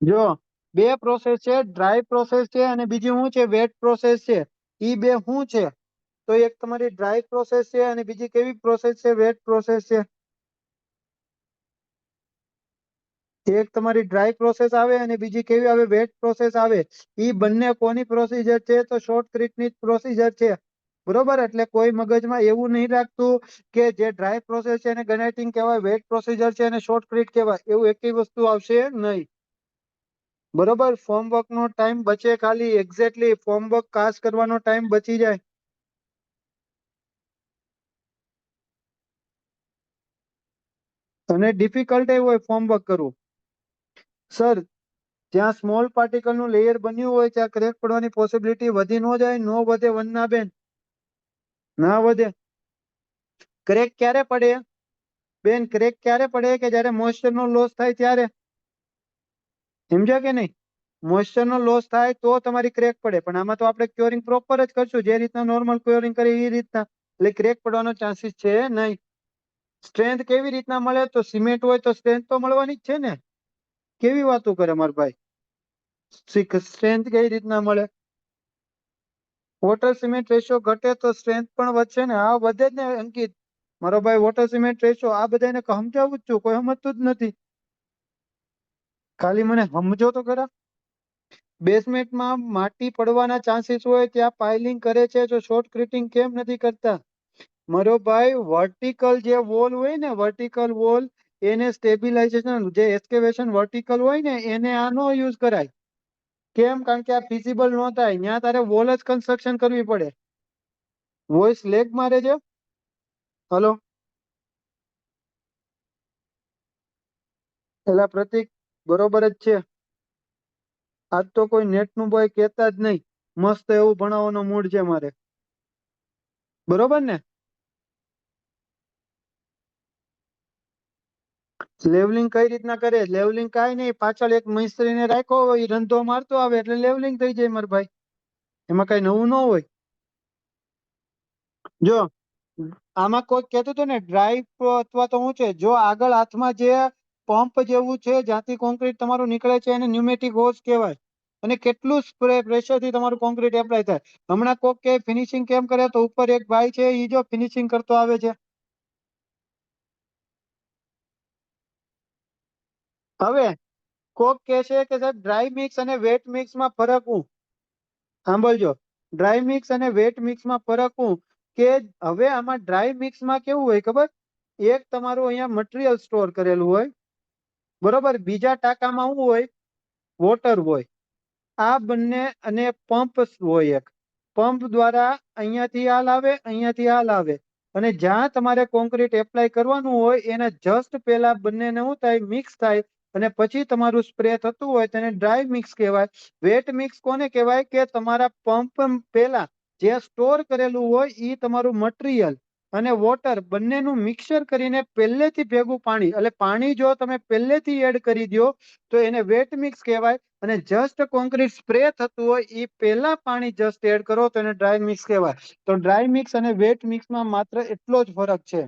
જો બે પ્રોસેસ છે, ડ્રાય પ્રોસેસ છે અને બીજી શું છે, વેટ પ્રોસેસ છે. ઈ બે શું છે, તો એક તમારી ડ્રાય પ્રોસેસ છે અને બીજી કેવી પ્રોસેસ છે, વેટ પ્રોસેસ છે. એક તમારી ડ્રાય પ્રોસેસ આવે અને બીજી કેવી આવે, વેટ પ્રોસેસ આવે. ઈ બંને કોની પ્રોસીજર છે, તો શોર્ટ ક્રિટની પ્રોસીજર છે. બરોબર, એટલે કોઈ મગજમાં એવું નહીં રાખતું કે જે ડ્રાય પ્રોસેસ છે એને ગનાઇટિંગ કહેવાય, વેટ પ્રોસીજર છે એને શોર્ટકટ કહેવાય, એવું એકેય વસ્તુ આવશે નહીં. બરોબર, ફોર્મવર્ક નો ટાઈમ બચે, ખાલી એક્ઝેક્ટલી ફોર્મવર્ક પાસ કરવાનો ટાઈમ બચી જાય. અને ડિફિકલ્ટ એવું હોય ફોર્મવર્ક કરવું. સર, જ્યાં સ્મોલ પાર્ટિકલ નું લેયર બન્યું હોય ત્યાં ક્રેક પડવાની પોસિબિલિટી વધી ન જાય? નો વધે વંદના બેન, ના વધે. ક્રેક ક્યારે પડે બેન? ક્રેક ક્યારે પડે? કે જ્યારે મોઇસ્ચર નો લોસ થાય ત્યારે. સમજ્યા કે નહીં? મોઇસ્ચર નો લોસ થાય તો તમારી ક્રેક પડે, પણ આમાં તો આપણે ક્યોરિંગ પ્રોપર જ કરશું, જે રીતના નોર્મલ ક્યોરિંગ કરે એ રીતના, એટલે ક્રેક પડવાનો ચાન્સીસ છે નહીં. સ્ટ્રેન્થ કેવી રીતના મળે? તો સિમેન્ટ હોય તો સ્ટ્રેન્થ તો મળવાની જ છે ને. કેવી વાતો કરે મારા ભાઈ? સ્ટ્રેન્થ કઈ રીતના મળે? વોટર સિમેન્ટ રેશિયો ઘટે તો સ્ટ્રેન્થ પણ વધશે ને. હા, વધે જ ને અંકિત મારો ભાઈ. વોટર સિમેન્ટ રેશિયો આ બધાને સમજાવું જ છું, કોઈ સમજતું જ નથી. ખાલી મને સમજો તો ખરા. બેઝમેન્ટમાં માટી પડવાના ચાન્સીસ હોય ત્યાં પાઇલિંગ કરે છે, જો શોર્ટ ક્રિટિંગ કેમ નથી કરતા? મારો ભાઈ, વર્ટિકલ જે વોલ હોય ને, વર્ટિકલ વોલ, એને સ્ટેબિલાઇઝેશન, જે એસ્કેવેશન વર્ટિકલ હોય ને, એને આનો યુઝ કરાય. કેમ? કારણ કે આ ફિઝિબલ ન થાય, ત્યાં તારે વોલ જ કન્સ્ટ્રક્શન કરવી પડે. વોઇસ લેગ મારે છે. હલો એલા પ્રતિક, બરોબર જ છે. આજ તો કોઈ નેટ નું બોય કેતા જ નહીં. મસ્ત એવું ભણાવવાનો મૂડ છે મારે. બરોબર ને? લેવલિંગ કઈ રીતના કરે? લેવલિંગ કાઈ નહીં, પાછળ એક મિસ્ત્રીને રાખો, એ રંધો મારતો આવે એટલે લેવલિંગ થઈ જાય મારા ભાઈ. એમાં કઈ નવું ન હોય. જો આમાં કોઈ કહેતું હતું ને ડ્રાઈવ અથવા તો શું છે, જો આગળ હાથમાં જે પંપ જેવું છે જ્યાંથી કોન્ક્રીટ તમારું નીકળે છે એને ન્યુમેટિક હોઝ કહેવાય. અને કેટલું પ્રેશર થી તમારું કોન્ક્રીટ એપ્લાય થાય. હમણાં કોક કે ફિનિશિંગ કેમ કરે, તો ઉપર એક ભાઈ છે એ જો ફિનિશિંગ કરતો આવે છે. હવે કોક કે છે કે સાહેબ ડ્રાય મિક્સ અને વેટ મિક્સમાં ફરક હું. સાંભળજો, ડ્રાય મિક્સ અને વેટ મિક્સમાં ફરક હું, કે હવે આમાં ડ્રાય મિક્સમાં કેવું હોય ખબર? એક તમારું અહીંયા મટીરિયલ સ્ટોર કરેલું હોય, બરોબર, બીજા ટાંકામાં શું હોય? વોટર હોય. આ બંને, અને પંપ હોય એક. પંપ દ્વારા અહીંયાથી હાલ આવે, અહીંયાથી હાલ આવે, અને જ્યાં તમારે કોન્ક્રીટ એપ્લાય કરવાનું હોય એના જસ્ટ પહેલા બંનેને શું થાય? મિક્સ થાય. અને પછી તમારું સ્પ્રે થતું હોય તેને ડ્રાય મિક્સ કહેવાય. વેટ મિક્સ કોને કહેવાય? કે તમારા પંપ પહેલા જે સ્ટોર કરેલું હોય એ તમારું મટીરિયલ અને વોટર બંનેનું મિક્સર કરીને પહેલેથી ભેગું પાણી, એટલે પાણી જો તમે પહેલેથી એડ કરી દો તો એને વેટ મિક્સ કહેવાય. અને જસ્ટ કોન્ક્રીટ સ્પ્રે થતું હોય એ પહેલા પાણી જસ્ટ એડ કરો તો એને ડ્રાય મિક્સ કહેવાય. તો ડ્રાય મિક્સ અને વેટ મિક્સમાં માત્ર એટલો જ ફરક છે.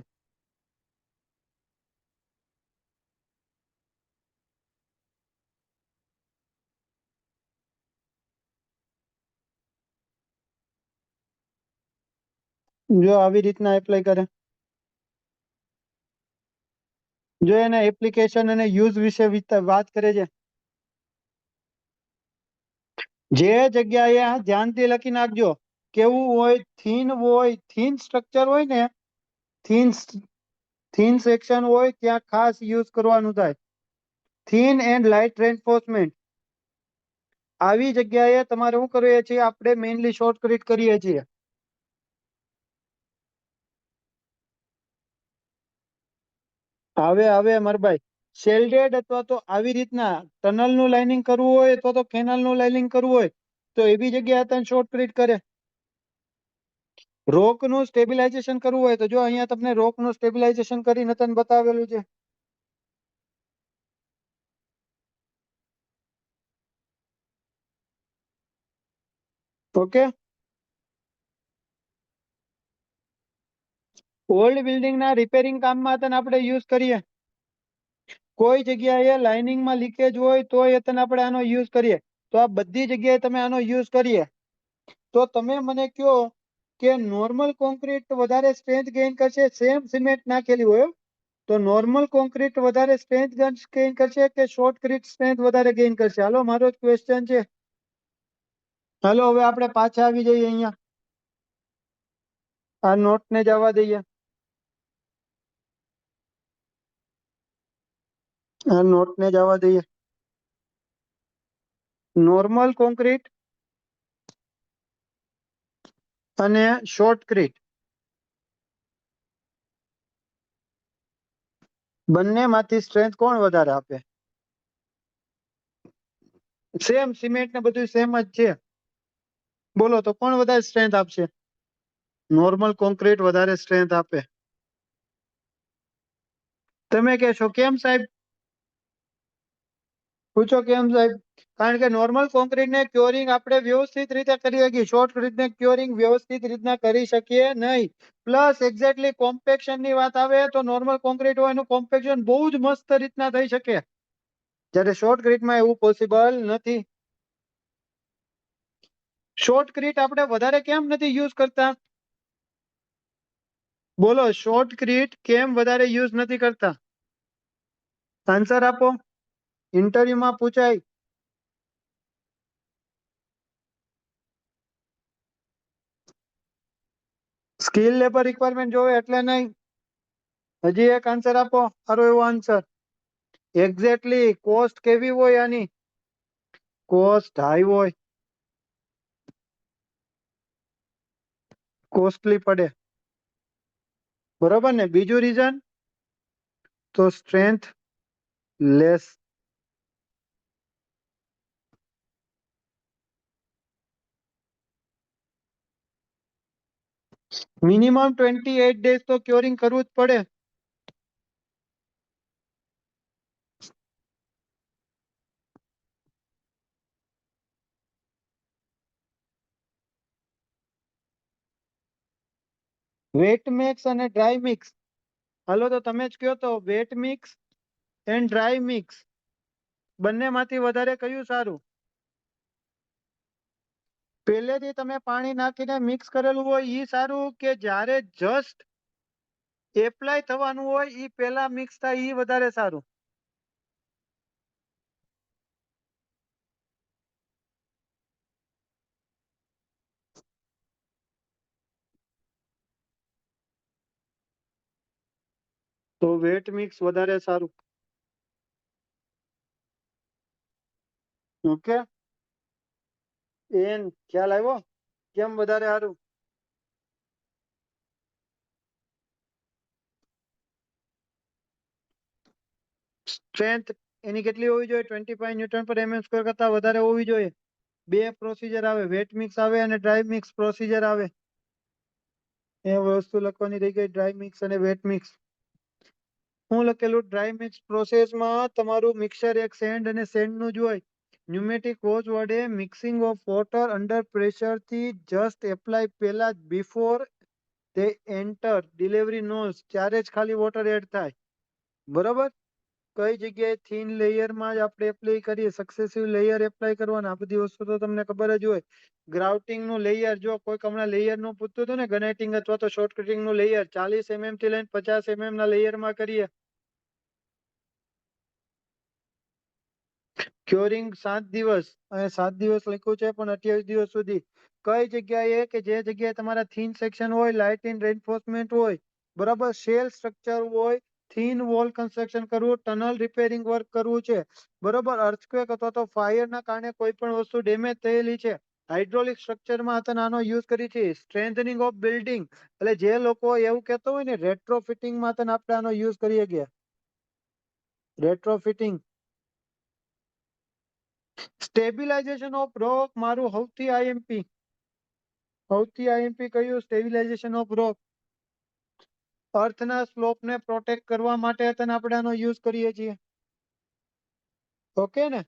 જો આવી રીતના એપ્લાય કરે, જો એના એપ્લિકેશન અને યુઝ વિશે વાત કરે છે. જે જગ્યાએ ધ્યાનથી લખી નાખજો. કેવું હોય? થીન હોય, થીન સ્ટ્રક્ચર હોય ને, થીન થીન સેક્શન હોય ત્યાં ખાસ યુઝ કરવાનું થાય. Thin and light reinforcement. આવી જગ્યાએ તમારે શું કરીએ છીએ? આપણે મેઇનલી શોર્ટકટ કરીએ છીએ. હવે અમરભાઈ, શેલ્ડેડ અથવા તો આવી રીતના ટનલ નું લાઇનિંગ કરવું હોય અથવા તો કેનાલ નું લાઇનિંગ કરવું હોય તો એવી જગ્યાએ તને શોર્ટકટ કરે. રોક નું સ્ટેબિલાઇઝેશન કરવું હોય તો જો અહીંયા તમને રોક નું સ્ટેબિલાઇઝેશન કરીને તને બતાવેલું છે. ઓકે. ઓલ્ડ બિલ્ડિંગ ના રિપેરિંગ કામમાં તને આપણે યુઝ કરીએ. કોઈ જગ્યાએ લાઇનિંગમાં લીકેજ હોય તો એ તને આપણે આનો યુઝ કરીએ. તો આ બધી જગ્યાએ તમે આનો યુઝ કરીએ. તો તમે મને કહો કે નોર્મલ કોન્ક્રીટ વધારે સ્ટ્રેન્થ ગેઇન કરશે, સેમ સિમેન્ટ નાખેલી હોય, તો નોર્મલ કોન્ક્રીટ વધારે સ્ટ્રેન્થ ગેઇન કરશે કે શોર્ટક્રીટ સ્ટ્રેન્થ વધારે ગેઇન કરશે? હાલો, મારો જ ક્વેશ્ચન છે. હાલો, હવે આપણે પાછા આવી જઈએ અહીંયા. આ નોટ ને જવા દઈએ, આ નોટ ને જવા દઈએ. નોર્મલ કોન્ક્રીટ અને શોર્ટક્રીટ બંનેમાંથી સ્ટ્રેન્થ કોણ વધારે આપે? સેમ, સિમેન્ટ ને બધું સેમ જ છે. બોલો તો કોણ વધારે સ્ટ્રેન્થ આપશે? નોર્મલ કોન્ક્રીટ વધારે સ્ટ્રેન્થ આપે. તમે કહેશો કેમ સાહેબ? પૂછો કેમ સાહેબ? કારણ કે નોર્મલ કોન્ક્રીટ ને ક્યોરિંગ આપણે વ્યવસ્થિત રીતે કરી શકીએ, શોર્ટક્રીટ ને ક્યોરિંગ વ્યવસ્થિત રીતના કરી શકીએ નહીં. પ્લસ એક્ઝેક્ટલી કોમ્પેક્શન ની વાત આવે તો નોર્મલ કોન્ક્રીટ હોય એનું કોમ્પેક્શન બહુ જ મસ્ત રીતના થઈ શકે, જ્યારે શોર્ટક્રીટમાં એવું પોસિબલ નથી. શોર્ટક્રીટ આપણે વધારે કેમ નથી યુઝ કરતા? બોલો, શોર્ટક્રીટ કેમ વધારે યુઝ નથી કરતા? આન્સર આપો, ઇન્ટરવ્યુમાં પૂછાય. સ્કિલ લેબર રિક્વાયરમેન્ટ જોવે એટલે નહીં. હજી એક આન્સર આપો, સારો એવો આન્સર. એક્ઝેક્ટલી કોસ્ટ કેવી હોય આની? કોસ્ટ હાઈ હોય, કોસ્ટલી પડે. બરોબર ને? બીજું રીઝન તો સ્ટ્રેન્થ લેસ. મિનિમમ 28 ડેઝ તો ક્યોરિંગ કરવું જ પડે. વેટ મિક્સ અને ડ્રાય મિક્સ. હાલો તો તમે જ કયો તો, wet mix and dry mix બંનેમાંથી વધારે કયું સારું? પહેલેથી તમે પાણી નાખીને મિક્સ કરેલું હોય ઈ સારું, કે જ્યારે જસ્ટ એપ્લાય થવાનું હોય ઈ પહેલા મિક્સ થાય ઈ વધારે સારું? તો વેટ મિક્સ વધારે સારું. ઓકે, એન ખ્યાલ આવ્યો કેમ વધારે સારું? સ્ટ્રેન્થ એની કેટલી હોવી જોઈએ? 25 ન્યૂટન પર mm સ્ક્વેર કરતા વધારે હોવી જોઈએ. બે પ્રોસીજર આવે, વેટ મિક્સ આવે અને ડ્રાય મિક્સ પ્રોસીજર આવે. એ વસ્તુ લખવાની રહી ગઈ, ડ્રાય મિક્સ અને વેટ મિક્સ. હું લખેલું ડ્રાય મિક્સ પ્રોસેસમાં તમારું મિક્સર એક સેન્ડ અને સેન્ડ નું જ હોય. ન્યુમેટિક હોઝ વડે mixing of water under pressure થી જસ્ટ એપ્લાય પહેલા બિફોર તે એન્ટર ડિલિવરી નોઝ ત્યારે જ ખાલી વોટર એડ થાય. બરોબર? કઈ જગ્યાએ થીન લેયરમાં જ આપણે એપ્લાય કરીએ, સક્સેસિવ લેયર એપ્લાય કરવાના, આ બધી વસ્તુ તો તમને ખબર જ હોય. ગ્રાઉટિંગ નું લેયર, જો કોઈ હમણાં લેયર નું પૂછતું હતું ને, ગનેટિંગ અથવા તો શોર્ટ કટિંગ નું લેયર 40 થી લઈને 50 ના લેયરમાં કરીએ. ક્યોરિંગ 7 દિવસ, અને 7 દિવસ લખ્યું છે પણ 28 દિવસ સુધી. કઈ જગ્યાએ? કે જે જગ્યાએ તમારા થીન સેક્શન હોય, લાઇટ ઇન રેન્ફોર્સમેન્ટ હોય, બરાબર, શેલ સ્ટ્રક્ચર હોય, થીન વોલ કન્સ્ટ્રક્શન કરવું, ટનલ રિપેરિંગ વર્ક કરવું છે, બરોબર, અર્થક્વેક અથવા તો ફાયર ના કારણે કોઈ પણ વસ્તુ ડેમેજ થયેલી છે, હાઇડ્રોલિક સ્ટ્રક્ચરમાં હતા આનો યુઝ કરી છે, સ્ટ્રેન્થનિંગ ઓફ બિલ્ડિંગ, એટલે જે લોકો એવું કહેતો હોય ને રેટ્રોફિટિંગમાં આપણે આનો યુઝ કરીએ ગયા. રેટ્રોફિટિંગ. સ્ટેબિલાઇઝેશન ઓફ રોક મારું સૌથી આઈએમપી. સૌથી આઈએમપી કયું? Stabilisation of rock. અર્થના સ્લોપને પ્રોટેક્ટ કરવા માટે આપણે આનો યુઝ કરીએ છીએ. ઓકે ને?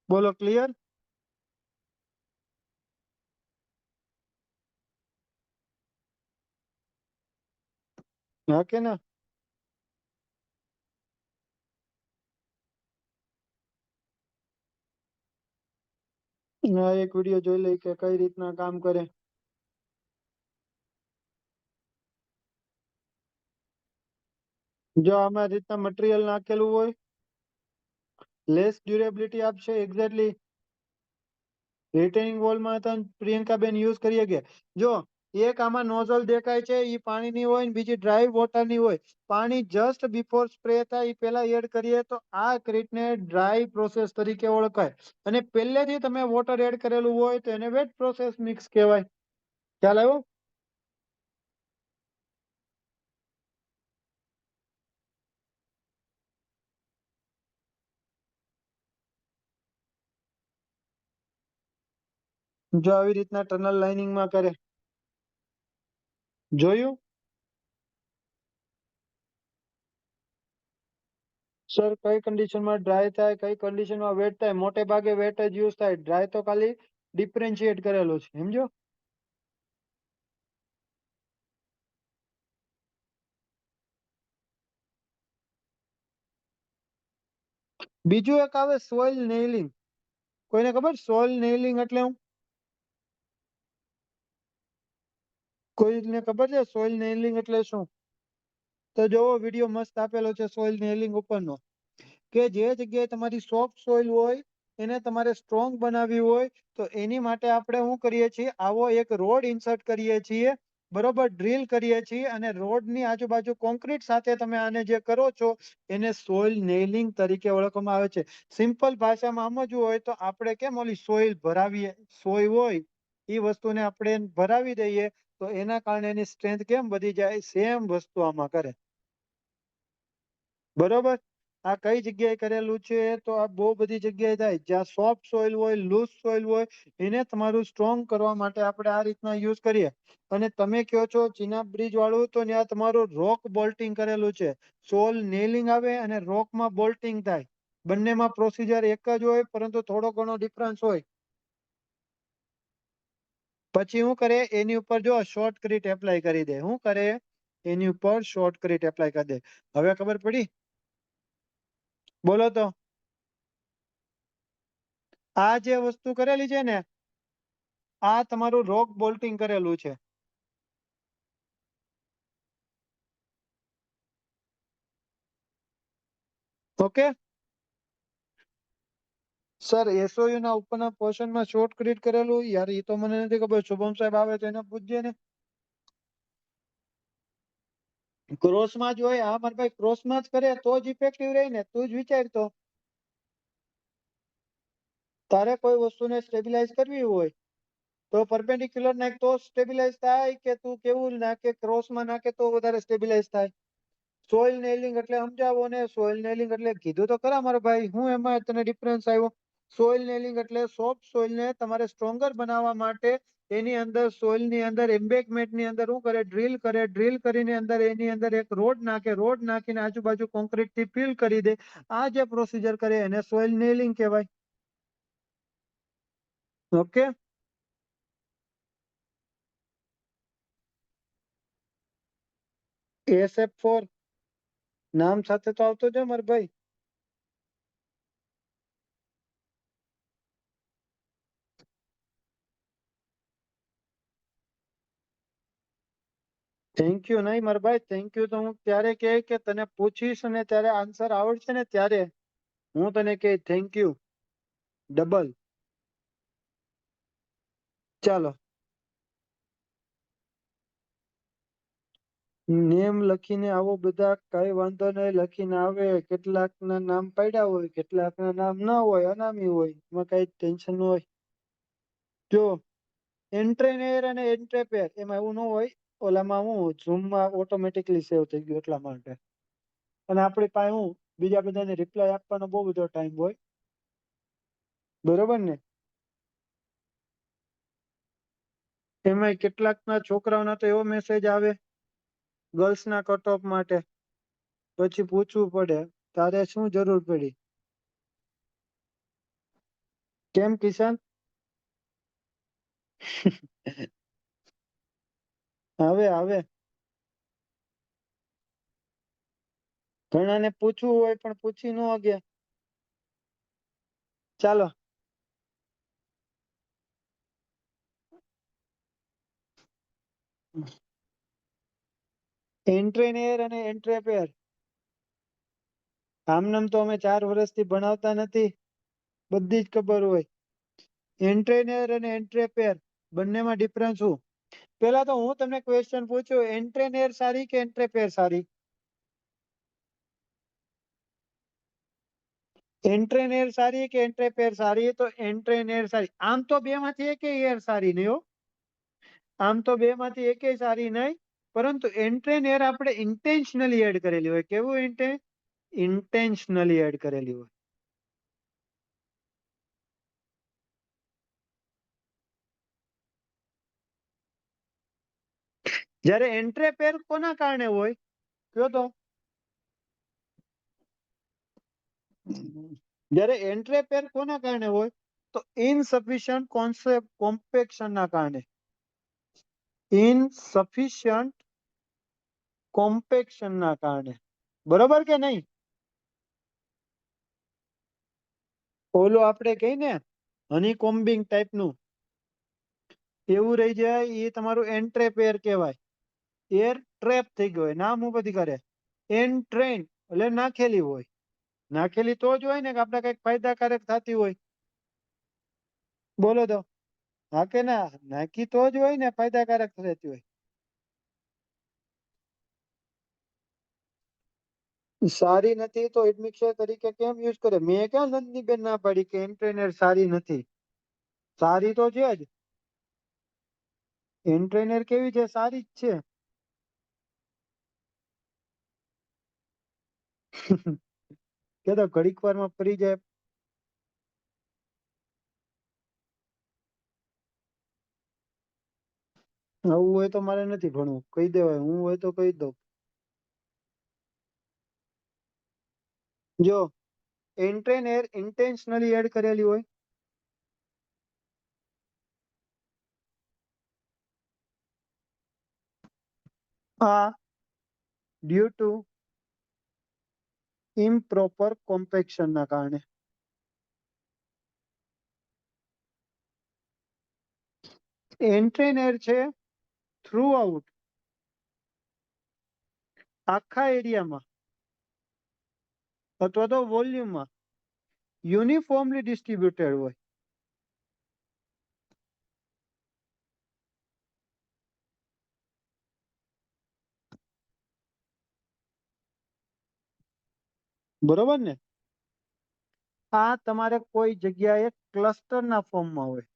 બોલો, ક્લિયર? ઓકે ને? એક વિડીયો જોઈ લઈ કે કઈ રીતના કામ કરે. જો આમાં રીતના મટીરિયલ નાખેલું હોય, લેસ ડ્યુરેબિલિટી આપશે. એક્ઝેક્ટલી રિટેનિંગ વોલમાં પ્રિયંકા બેન યુઝ કરીએ કે જો એક આમાં નોઝલ દેખાય છે એ પાણીની હોય ને બીજી ડ્રાય વોટરની હોય. પાણી જસ્ટ બિફોર સ્પ્રે થાય એ પહેલા એડ કરીએ તો આ ક્રીટને ડ્રાય પ્રોસેસ તરીકે ઓળખાય. અને પહેલેથી તમે વોટર એડ કરેલું હોય તો એને વેટ પ્રોસેસ મિક્સ કહેવાય. ખ્યાલ આવ્યો? જો આવી રીતના ટનલ લાઇનિંગમાં કરે. જોયું? સર કઈ કન્ડિશનમાં ડ્રાય થાય, કઈ કન્ડિશનમાં વેટ થાય? મોટે ભાગે વેટ જ યુઝ થાય. ડ્રાય તો ખાલી ડિફરન્શિએટ કરેલું છે. સમજો? બીજું એક આવે સોઇલ નેઇલિંગ. કોઈને ખબર સોઇલ નેઇલિંગ એટલે હું? કોઈને ખબર છે સોઇલ નેઇલિંગ એટલે શું? તો જોવો વિડીયો મસ્ત આપેલો છે સોઇલ નેઇલિંગ ઉપરનો. કે જે જગ્યાએ તમારી સોફ્ટ સોઇલ હોય એને તમારે સ્ટ્રોંગ બનાવવી હોય તો એની માટે આપણે શું કરીએ છીએ? આવો એક રોડ ઇન્સર્ટ કરીએ છીએ. બરોબર, ડ્રીલ કરીએ છીએ અને રોડની આજુબાજુ કોન્ક્રીટ સાથે તમે આને જે કરો છો એને સોઇલ નેઇલિંગ તરીકે ઓળખવામાં આવે છે. સિમ્પલ ભાષામાં સમજવું હોય તો આપણે કેમ ઓલી સોઇલ ભરાવીએ, સોય હોય એ વસ્તુને આપણે ભરાવી દઈએ તો એના કારણે એની સ્ટ્રેન્થ કેમ વધી જાય, સેમ વસ્તુ આમાં કરે. બરોબર, આ કઈ જગ્યાએ કરેલું છે? તો આ બહુ બધી જગ્યાએ થાય. જ્યાં સોફ્ટ સોઇલ હોય, લૂઝ સોઇલ હોય એને તમારું સ્ટ્રોંગ કરવા માટે આપણે આ રીતના યુઝ કરીએ. અને તમે કહો છો ચીના બ્રિજ વાળું, તો ત્યાં તમારું રોક બોલ્ટિંગ કરેલું છે. સોલ નેલિંગ આવે અને રોકમાં બોલ્ટિંગ થાય. બંનેમાં પ્રોસીજર એક જ હોય પરંતુ થોડો ઘણો ડિફરન્સ હોય. પછી શું કરે? એની ઉપર જો શોર્ટકટ એપ્લાય કરી દે. શું કરે? એની ઉપર શોર્ટકટ એપ્લાય કરી દે. હવે ખબર પડી? બોલો તો. આ જે વસ્તુ કરેલી છે ને, આ તમારું રોક બોલ્ટિંગ કરેલું છે. ઓકે સર, એસઓયુ ના ઉપરના પોર્શનમાં શોર્ટકટ કરેલું યાર, એ તો મને નથી ખબર. શુભમ સાહેબ આવે તો એને પૂછજે ને. ક્રોસમાં જ હોય. હા મારા ભાઈ, ક્રોસમાં જ કરે તો જ ઇફેક્ટિવ રહે ને. તું જ વિચાર તો. તારે કોઈ વસ્તુને સ્ટેબિલાઇઝ કરવી હોય તો પરપેન્ડિક્યુલર નાખ તો સ્ટેબિલાઇઝ થાય, કે તું કેવું નાખે ક્રોસમાં નાખે તો વધારે સ્ટેબિલાઇઝ થાય? સોઇલ નેલિંગ એટલે સમજાવો ને. સોઇલ નેલિંગ એટલે કીધું તો ખરા મારા ભાઈ, હું એમાં તને ડિફરન્સ આવ્યો? સોઇલ નેલિંગ એટલે સોફ્ટ સોઇલને તમારે સ્ટ્રોંગર બનાવવા માટે એની અંદર સોઇલની અંદર એમ્બેકમેન્ટની અંદર શું કરે? ડ્રીલ કરે. ડ્રીલ કરીને અંદર એની અંદર એક રોડ નાખે. રોડ નાખીને આજુબાજુ કોન્ક્રીટથી ફિલ કરી દે. આ જે પ્રોસીજર કરે એને સોઇલ નેલિંગ કહેવાય. ઓકે. SF4 નામ સાથે તો આવતો છે મારા ભાઈ. થેન્ક યુ નહીં મારા ભાઈ. થેન્ક યુ તો હું ત્યારે કહે કે તને પૂછીશ અને ત્યારે આન્સર આવડશે ને ત્યારે હું તને કહે થેન્ક યુ ડબલ. ચાલો. નેમ લખીને આવો બધા, કઈ વાંધો નહીં. લખીને આવે. કેટલાક ના નામ પડ્યા હોય, કેટલાક ના નામ ના હોય, અનામી હોય, એમાં કઈ ટેન્શન ન હોય. જો એન્ટ્રેનેર અને એન્ટ્રેપેર એમાં એવું ન હોય. ઓલામાં હું ઝૂમમાં ઓટોમેટિકલી સેવ થઈ ગયું એટલા માટે. અને આપણી પાસે હું બીજા બધાને રિપ્લાય આપવાનો બહુ બધો ટાઈમ હોય. બરોબર ને? એમાં કેટલાકના છોકરાઓના તો એવો મેસેજ આવે ગર્લ્સના કટ ઓફ માટે. પછી પૂછવું પડે તારે શું જરૂર પડી? કેમ કિશન? હવે હવે ઘણાને પૂછવું હોય પણ પૂછી ન ગયા. ચાલો. એન્ટ્રેનિયર અને એન્ટ્રેપેર આમનામ તો અમે 4 વર્ષથી ભણાવતા નથી. બધી જ ખબર હોય. એન્ટ્રેનિયર અને એન્ટ્રેપેર બંનેમાં ડિફરન્સ શું? પેલા તો હું તમને ક્વેશ્ચન પૂછું, એન્ટ્રેનેર સારી કે એન્ટ્રેપેર સારી? એન્ટ્રેનેર સારી કે એન્ટ્રેપેર સારી? તો એન્ટ્રેનેર સારી. આમ તો બે માંથી એકેય એર સારી નહીં હો. આમ તો બે માંથી એકેય સારી નહીં, પરંતુ એન્ટ્રેનેર આપણે ઇન્ટેન્શનલી એડ કરેલી હોય. કેવું ઇન્ટેન્શનલી એડ કરેલી હોય. જ્યારે એન્ટ્રેપેર કોના કારણે હોય કયો તો? જ્યારે એન્ટ્રેપેર કોના કારણે હોય તો ઇનસફિશિયન્ટ કોન્સેપ્ટ કોમ્પેક્શન ના કારણે. ઇનસફિશિયન્ટ કોમ્પેક્શન ના કારણે. બરોબર કે નહીં? ઓલું આપણે કહીએ ને હનીકોમ્બિંગ ટાઈપનું એવું રહી જાય, એ તમારું એન્ટ્રેપેર કહેવાય. એર ટ્રેપ થઈ ગયો હોય, નામ ઉપરથી કરે. એન્ટ્રેન એટલે નાખેલી હોય. નાખેલી તો જ હોય ને કે આપણે કઈક ફાયદાકારક થતી હોય. બોલો તો. હા કે ના? નાખી તો જ હોય ને ફાયદાકારક થતી હોય. સારી નથી તો એડમિક્સર તરીકે કેમ યુઝ કરે? મેં ક્યાં નંદનીબેન ના પાડી કે એન્ટ્રેનર સારી નથી? સારી તો છે જ. એન્ટ્રેનર કેવી છે? સારી જ છે. કે તો ઘડીક વારમાં ફરી જાય. આવું હોય તો મારે નથી ભણવું, કહી દેવાય. હું હોય તો કહી દઉં. જો એન્ટ્રેનર ઇન્ટેન્શનલી એડ કરેલી હોય. આ ડ્યુ ટુ ઇમ્પ્રોપર કોમ્પેક્શન ના કારણે. એન્ટ્રેનર છે થ્રુ આઉટ આખા એરિયામાં અથવા તો વોલ્યુમમાં યુનિફોર્મલી ડિસ્ટ્રીબ્યુટેડ હોય. બરોબર ને? આ તમારે કોઈ જગ્યાએ ક્લસ્ટરના ફોર્મમાં હોય,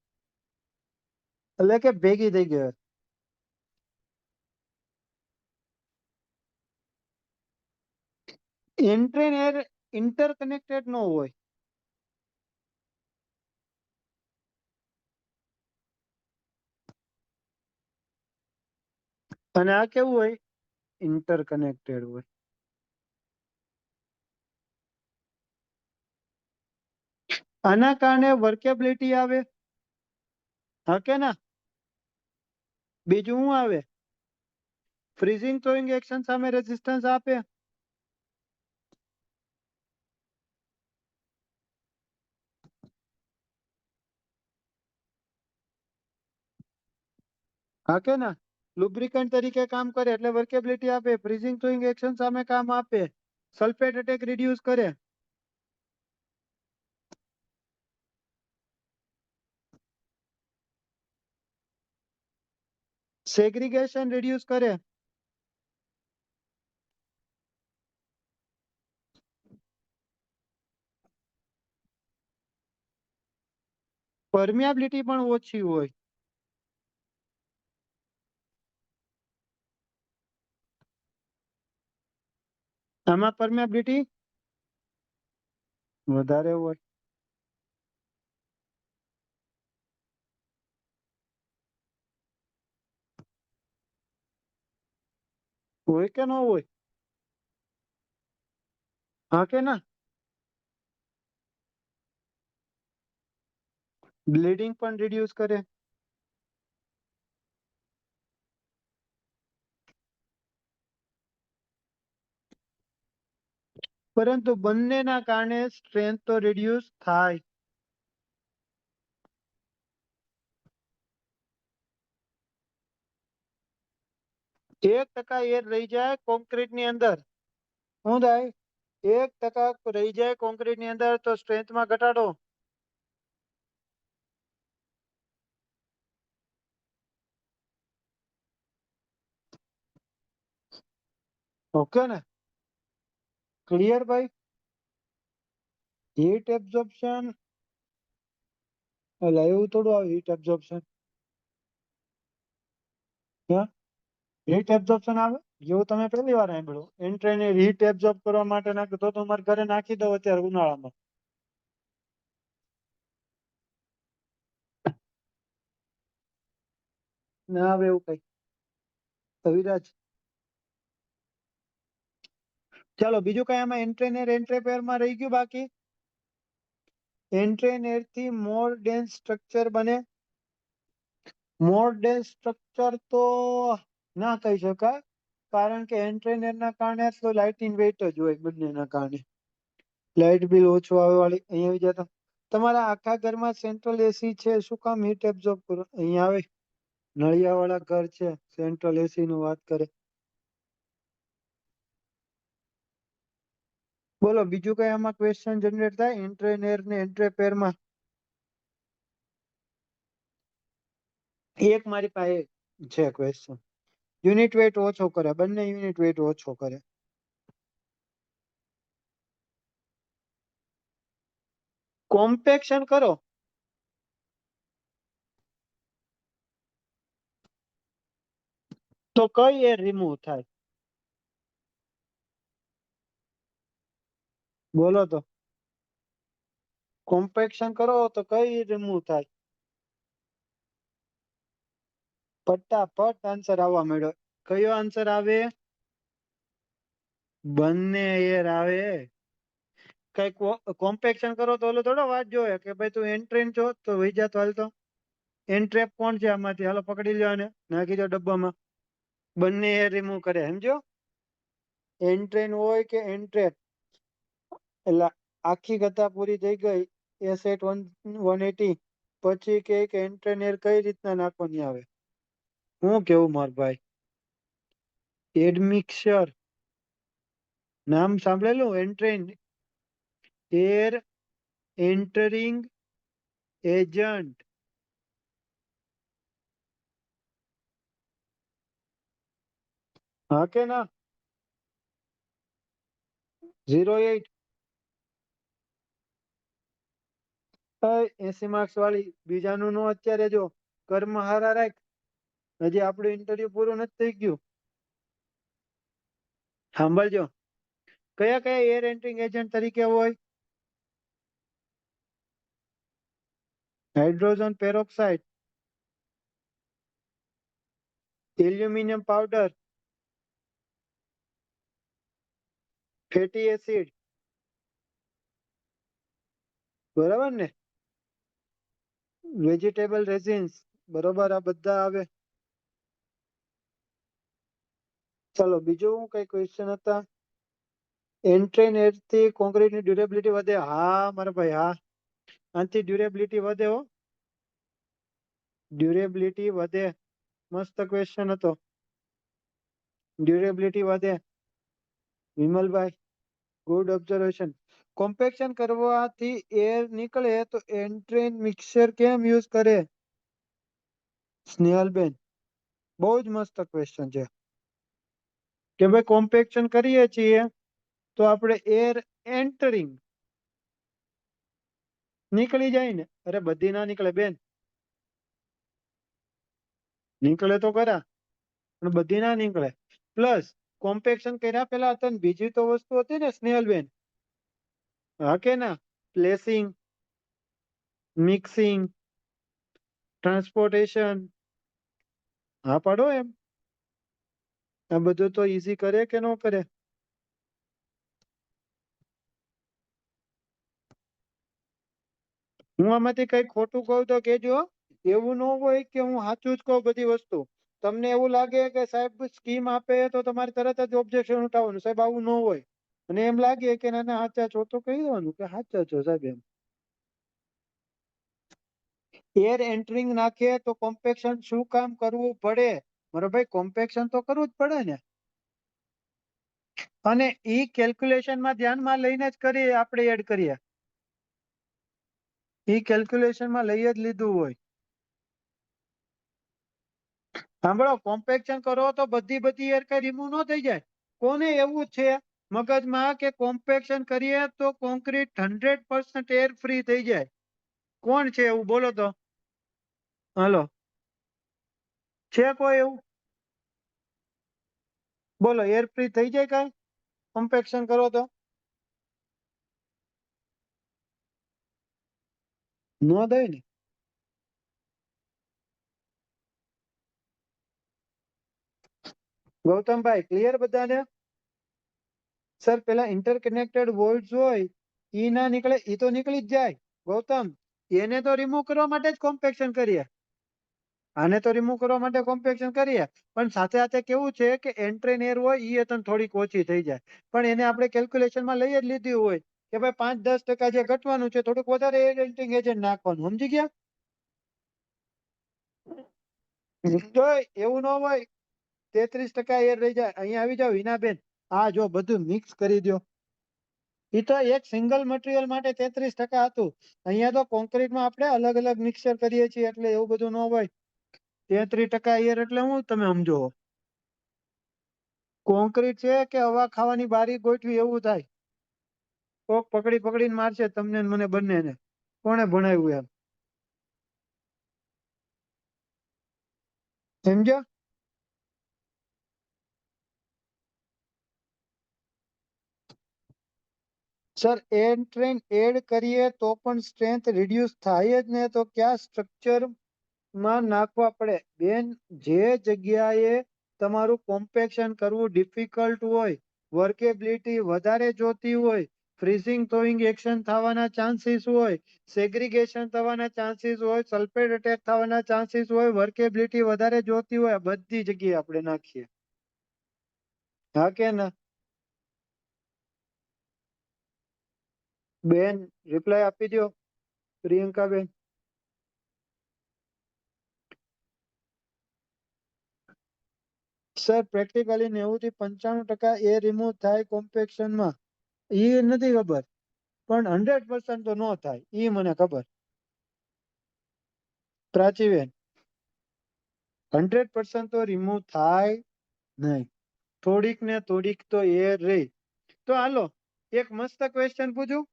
એટલે કે ભેગી થઈ ગઈ હોય. એન્ટ્રેનર ઇન્ટરકનેક્ટેડ ન હોય. અને આ કેવું હોય? ઇન્ટરકનેક્ટેડ હોય. આના કારણે વર્કેબિલિટી આવે. હા કે ના? બીજું શું આવે? ફ્રીઝિંગ થ્રોઈંગ એક્શન સામે રેઝિસ્ટન્સ આપે. હા કે ના? લુબ્રિકન્ટ તરીકે કામ કરે એટલે વર્કેબિલિટી આપે. ફ્રીઝિંગ થ્રોઈંગ એક્શન સામે કામ આપે. સલ્ફેટ અટેક રિડ્યુસ કરે. સેગ્રીગેશન રિડ્યુસ કરે. પરમિયાબિલિટી પણ ઓછી હોય. આમાં પરમિયાબિલિટી વધારે હોય. હોય કે ન હોય? હા કે ના? બ્લીડિંગ પણ રિડ્યુસ કરે. પરંતુ બંનેના કારણે સ્ટ્રેન્થ તો રિડ્યુસ થાય. 1% એર રહી જાય કોન્ક્રીટ ની અંદર. શું થાય? 1% રહી જાય કોન્ક્રીટ ની અંદર તો સ્ટ્રેન્થમાં ઘટાડો. ઓકે ને, ક્લિયર ભાઈ? હીટ એબ્ઝોર્પ્શન, એટલે એવું થોડું આવે હીટ એબ્ઝોર્પ્શન. હીટ એબ્ઝોર્પ્શન આવે જેવું તમે પહેલી વાર સાંભળ્યું. એન્ટ્રેને હીટ એબ્ઝોર્બ કરવા માટે નાખ્યું તો તમારે ઘરે નાખી દો અત્યારે ઉનાળામાં. ના આવે એવું કઈ. અવિરાજ, ચાલો બીજું કઈ આમાં એન્ટ્રેનર એન્ટ્રેપેર માં રહી ગયું બાકી? એન્ટ્રેનર થી મોર ડેન્સ સ્ટ્રક્ચર બને. મોર ડેન્સ સ્ટ્રક્ચર તો ના કહી શકાય, કારણ કે એન્ટ્રેનર ના કારણે તો લાઇટિંગ વેઇટ જ હોય બંનેના કારણે. લાઇટ બિલ ઓછું આવે વાળી અહીંયા આવી જતા. તમારા આખા ઘરમાં સેન્ટ્રલ એસી છે, શું કામ હીટ એબ્ઝોર્બ કરો? અહીંયા આવે નળિયા વાળા ઘર છે, સેન્ટ્રલ એસી નું વાત કરે. બોલો બીજું કઈ આમાં ક્વેશ્ચન જનરેટ થાય એન્ટ્રેનર ને એન્ટ્રેપેર માં? એક મારી પાસે છે ક્વેશ્ચન. યુનિટ વેઇટ ઓછો કરે, બંને યુનિટ વેઇટ ઓછો કરે. કોમ્પેક્શન કરો તો કઈ એર રિમૂવ થાય? બોલો તો. કોમ્પેક્શન કરો તો કઈ રિમૂવ થાય? ફટાફટ આન્સર આવવા માંડ્યો. કયો આન્સર આવે? બંને એર આવે. કઈ કોમ્પેક્શન કરો તો ઓલો થોડો વાત જોવે કે ભાઈ તું એન્ટ્રેન છો તો વહી જાતો હાલતો. એન્ટ્રેપ કોણ છે આમાંથી? હાલો પકડી લ્યો અને નાખી દો ડબ્બામાં. બંને એર રિમૂવ કરે, સમજો? એન્ટ્રેન હોય કે એન્ટ્રેપ, એટલે આખી કથા પૂરી થઈ ગઈ. એસેટ 180 પછી કે એન્ટ્રેન એર કઈ રીતના નાખવાની આવે. હું કેવું માર ભાઈ? એડમિક્સર નામ સાંભળેલું? એન્ટ્રેન એર એન્ટરિંગ એજન્ટ. હા કે ના? 08 80 માર્ક્સ વાળી બીજાનું નો અત્યારે જો કર્મ હારા રાખ. હજી આપણું ઇન્ટરવ્યુ પૂરું નથી થઈ ગયું. સાંભળજો, કયા કયા એર એન્ટ્રિંગ એજન્ટ તરીકે હોય? Hydrogen peroxide, aluminium powder, fatty acid, બરાબર ને? વેજીટેબલ રેઝિન્સ, બરોબર. આ બધા આવે. ચાલો બીજું કઈ ક્વેશ્ચન હતા? એન્ટ્રેન એર થી કોન્ક્રીટ ની ડ્યુરેબિલિટી વધે. હા મારા ભાઈ, હા. આનાથી ડ્યુરેબિલિટી વધે હો. ડ્યુરેબિલિટી વધે. મસ્ત ક્વેશ્ચન હતો. ડ્યુરેબિલિટી વધે. Vimalbhai, good observation. કોમ્પેક્શન કરવાથી એર નીકળે તો એન્ટ્રેન મિક્સર કેમ યુઝ કરે? સ્નેહલબેન, બહુ જ મસ્ત ક્વેશ્ચન છે. કે ભાઈ કોમ્પેક્શન કરીએ છીએ તો આપણે એર એન્ટરિંગ નીકળી જાય ને. અરે બધી ના નીકળે બેન, નીકળે તો ખરા પણ બધી ના નીકળે. પ્લસ કોમ્પેક્શન કર્યા પેલા હતા ને બીજી તો વસ્તુ હતી ને સ્નેહલબેન, હા કે ના? Placing, mixing, transportation. હા પાડો એમ. આ બધું તો ઈઝી કરે કે ન કરે? હું આમાંથી કઈ ખોટું કહું તો કેજો. એવું ન હોય કે હું સાચું જ કહું બધી વસ્તુ. તમને એવું લાગે કે સાહેબ સ્કીમ આપે તો તમારે તરત જ ઓબ્જેક્શન ઉઠાવવાનું, સાહેબ આવું ન હોય. અને એમ લાગે કે ના ના સાચા છો તો કહી દેવાનું કે સાચા છો સાહેબ એમ. એર એન્ટરિંગ નાખે તો કોમ્પેક્શન શું કામ કરવું પડે? મારો ભાઈ કોમ્પેક્શન તો કરવું જ પડે ને. અને ઈ કેલ્ક્યુલેશનમાં ધ્યાનમાં લઈને જ કરીએ, આપણે એડ કરીએ. ઈ કેલ્ક્યુલેશનમાં લઈ જ લીધું હોય. સાંભળો, કોમ્પેક્શન કરો તો બધી એર કઈ રિમૂવ ન થઈ જાય. કોને એવું છે મગજમાં કે કોમ્પેક્શન કરીએ તો કોન્ક્રીટ 100% એર ફ્રી થઈ જાય? કોણ છે એવું? બોલો તો. હાલો, છે કોઈ એવું? બોલો, એર ફ્રી થઈ જાય કઈ કોમ્પેક્શન કરો તો? નો થાય ને. ગૌતમભાઈ ક્લિયર બધાને? સર પેલા ઇન્ટરકનેક્ટેડ વોલ્ટ્સ હોય ઈ ના નીકળે, ઈ તો નીકળી જ જાય. ગૌતમ, એને તો રિમૂવ કરવા માટે જ કોમ્પેક્શન કરીએ. આને તો રિમૂવ કરવા માટે કોમ્પેક્શન કરીએ, પણ સાથે સાથે કેવું છે કે એન્ટ્રેન એર હોય એ તને થોડીક ઓછી થઈ જાય. પણ એને આપણે કેલ્ક્યુલેશનમાં લઈ જ લીધી હોય કે ભાઈ 5-10% જે ઘટવાનું છે, થોડુંક વધારે એર એન્ટ્રિંગ એજન્ટ નાખવાનું. સમજી ગયા? તો એવું ન હોય 33% એર રહી જાય. અહીંયા આવી જાવ હિનાબેન, આ જો બધું મિક્સ કરી દો. એ તો એક સિંગલ મટીરિયલ માટે 33% હતું. અહીંયા તો કોન્ક્રીટમાં આપણે અલગ અલગ મિક્સર કરીએ છીએ એટલે એવું બધું ન હોય. 33% એર એટલે હું તમે સમજો? કોન્ક્રીટ છે કે હવા ખાવાની બારી ગોઠવી એવું થાય. કોક પકડી પકડીને મારશે તમને ને મને બંનેને. કોણે ભણાવ્યું એમ? સમજ્યા? સર એન્ટ્રેન એડ કરીએ તો પણ સ્ટ્રેન્થ રિડ્યુસ થાય જ ને, તો ક્યાં સ્ટ્રક્ચર માં નાખવા પડે? બેન, જે જગ્યાએ તમારું કોમ્પેક્શન કરવું ડિફિકલ્ટ હોય, વર્કેબિલિટી વધારે જોતી હોય, ફ્રીઝિંગ થોઈંગ એક્શન થવાના ચાન્સીસ હોય, સેગ્રીગેશન થવાના ચાન્સીસ હોય, સલ્ફેટ અટેક થવાના ચાન્સીસ હોય, વર્કેબિલિટી વધારે જોતી હોય, આ બધી જગ્યાએ આપણે નાખીએ. હા કે ના? બેન રિપ્લાય આપી દો, પ્રિયંકા બેન. સર પ્રેક્ટિકલી 90 થી 95% એ રિમૂવ થાય કોમ્પેક્શનમાં. એ નથી ખબર, પણ 100% તો ન થાય એ મને ખબર. પ્રાચીબેન, 100% તો રિમૂવ થાય નહીં. થોડીક ને થોડીક તો એર રહી. તો હાલો એક મસ્ત ક્વેશ્ચન પૂછું.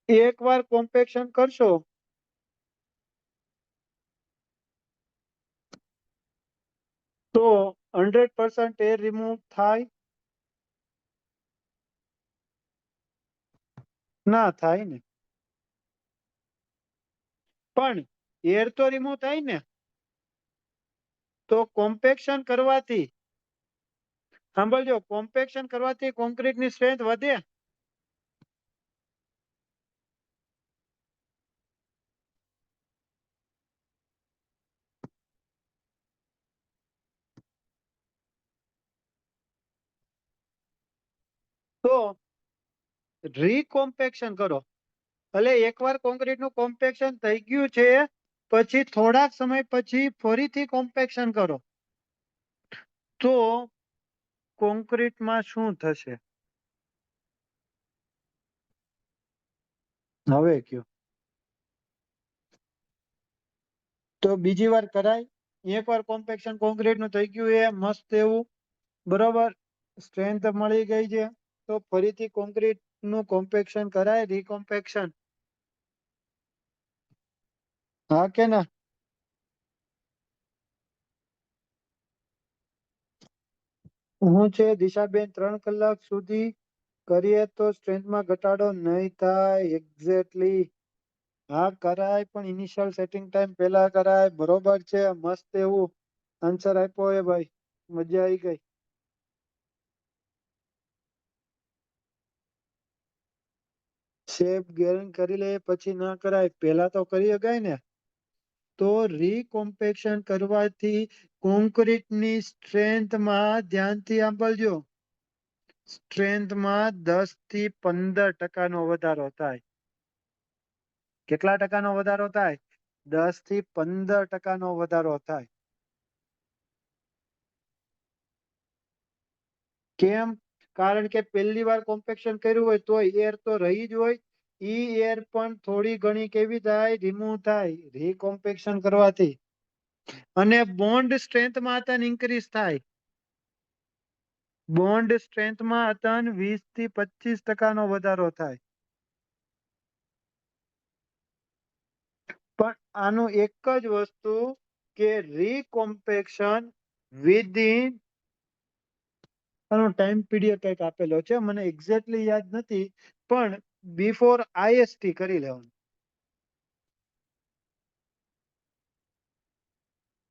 એકવાર કોમ્પેક્શન કરશો તો 100% એર રિમૂવ થાય? ના થાય ને. પણ એર તો રિમૂવ થાય ને. તો કોમ્પેક્શન કરવાથી, સાંભળજો, કોમ્પેક્શન કરવાથી કોન્ક્રીટની સ્ટ્રેન્થ વધે? તો રીકોમ્પેક્શન કરો. એટલે એકવાર કોન્ક્રીટનું કોમ્પેક્શન થઈ ગયું છે, પછી થોડાક સમય પછી ફરીથી કોમ્પેક્શન કરો તો કોન્ક્રીટમાં શું થશે? હવે કયો. તો બીજી વાર કરાય? એકવાર કોમ્પેક્શન કોન્ક્રીટનું થઈ ગયું એ મસ્ત એવું, બરોબર, સ્ટ્રેન્થ મળી ગઈ છે, તો ફરીથી કોન્ક્રીટનું કોમ્પેક્શન કરાય, રીકોમ્પેક્શન? હા કે ના? હું છે દિશાબેન, 3 કલાક સુધી કરીએ તો સ્ટ્રેન્થમાં ઘટાડો નહીં થાય? એક્ઝેક્ટલી. હા કરાય, પણ ઇનિશિયલ સેટિંગ ટાઈમ પહેલા કરાય. બરોબર છે, મસ્ત એવું આન્સર આપ્યો એ ભાઈ, મજા આવી ગઈ. શેપ ગેરન કરી લે પછી ના કરાય, પહેલા તો કરી શકાય ને. તો રીકોમ્પેક્શન કરવાથી કોન્ક્રીટની સ્ટ્રેન્થમાં, ધ્યાનથી સાંભળજો, સ્ટ્રેન્થમાં 10 થી 15% વધારો થાય. કેટલા ટકાનો વધારો થાય? 10 થી 15% વધારો થાય. કેમ? કારણ કે પહેલી વાર કોમ્પેક્શન કર્યું હોય તો એર તો રહી જ હોય. ઈ એર પણ થોડી ઘણી કેવી થાય? રિમૂવ થાય રીકોમ્પેક્શન કરવાથી. અને બોન્ડ સ્ટ્રેન્થમાં અતન ઇન્ક્રીઝ થાય. બોન્ડ સ્ટ્રેન્થમાં અતન 20 થી 25% નો વધારો થાય. પણ આનું એક જ વસ્તુ કે રીકોમ્પેક્શન વિધિન આનો ટાઈમ પીરિયડ કંઈક આપેલો છે, મને એક્ઝેક્ટલી યાદ નથી, પણ બિફોર આઈએસટી કરી લેવાનું.